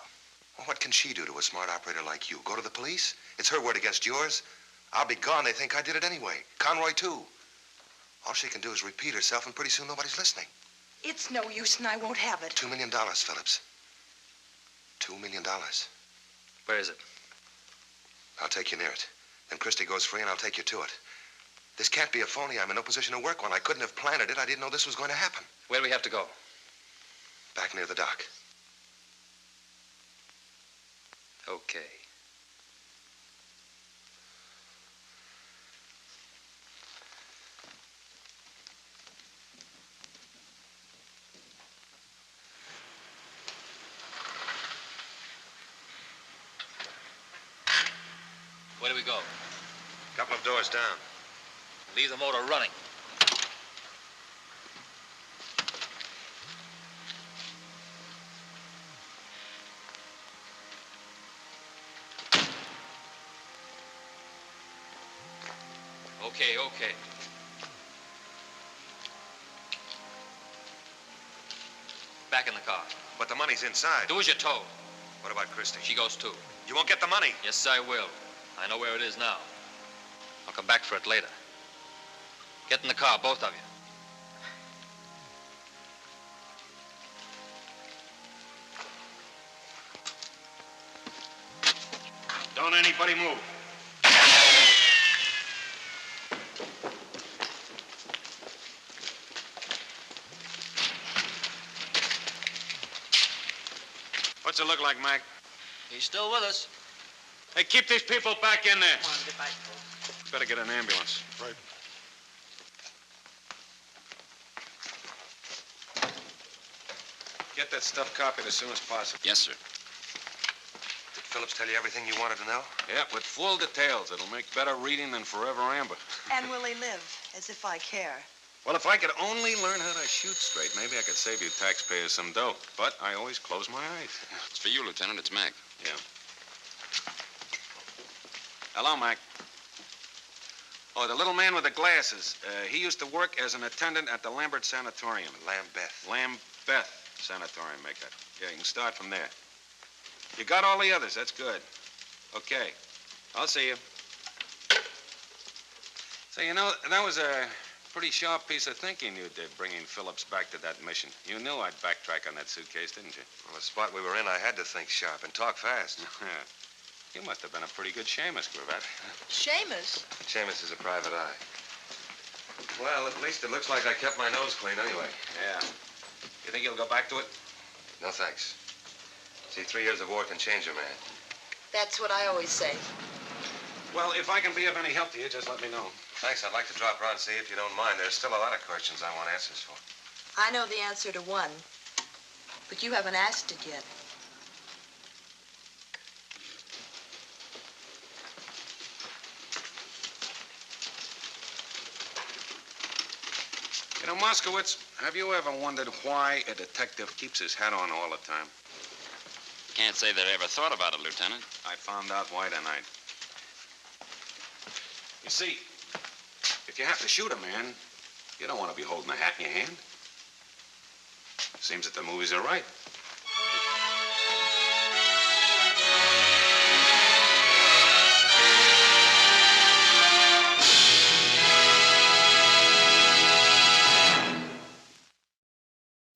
Well, what can she do to a smart operator like you? Go to the police? It's her word against yours. I'll be gone. They think I did it anyway. Conroy, too. All she can do is repeat herself, and pretty soon nobody's listening. It's no use, and I won't have it. $2 million, Phillips. $2 million. Where is it? I'll take you near it. Then Christie goes free, and I'll take you to it. This can't be a phony. I'm in no position to work one. I couldn't have planned it. I didn't know this was going to happen. Where do we have to go? Back near the dock. Okay. Where do we go? A couple of doors down. Leave the motor running. Okay. Back in the car. But the money's inside. Do as you're told. What about Christie? She goes too. You won't get the money. Yes, I will. I know where it is now. I'll come back for it later. Get in the car, both of you. Don't anybody move. What's it look like, Mac? He's still with us. Hey, keep these people back in there. Come on, get back, folks. Better get an ambulance. Right. Get that stuff copied as soon as possible. Yes, sir. Did Phillips tell you everything you wanted to know? Yeah, with full details. It'll make better reading than Forever Amber. And will he live? As if I care. Well, if I could only learn how to shoot straight, maybe I could save you taxpayers some dough. But I always close my eyes. It's for you, Lieutenant. It's Mac. Yeah. Hello, Mac. Oh, the little man with the glasses. He used to work as an attendant at the Lambert Sanatorium. Lambeth Sanatorium, make that. Yeah, you can start from there. You got all the others. That's good. Okay. I'll see you. So, you know, that was a pretty sharp piece of thinking you did, bringing Phillips back to that mission. You knew I'd backtrack on that suitcase, didn't you? Well, the spot we were in, I had to think sharp and talk fast. You must have been a pretty good Seamus, Cravat. Seamus? Seamus is a private eye. Well, at least it looks like I kept my nose clean anyway. Yeah. You think you'll go back to it? No, thanks. See, 3 years of war can change a man. That's what I always say. Well, if I can be of any help to you, just let me know. Thanks. I'd like to drop around and see if you don't mind. There's still a lot of questions I want answers for. I know the answer to one, but you haven't asked it yet. You know, Moskowitz, have you ever wondered why a detective keeps his hat on all the time? Can't say that I ever thought about it, Lieutenant. I found out why tonight. You see, if you have to shoot a man, you don't want to be holding a hat in your hand. Seems that the movies are right.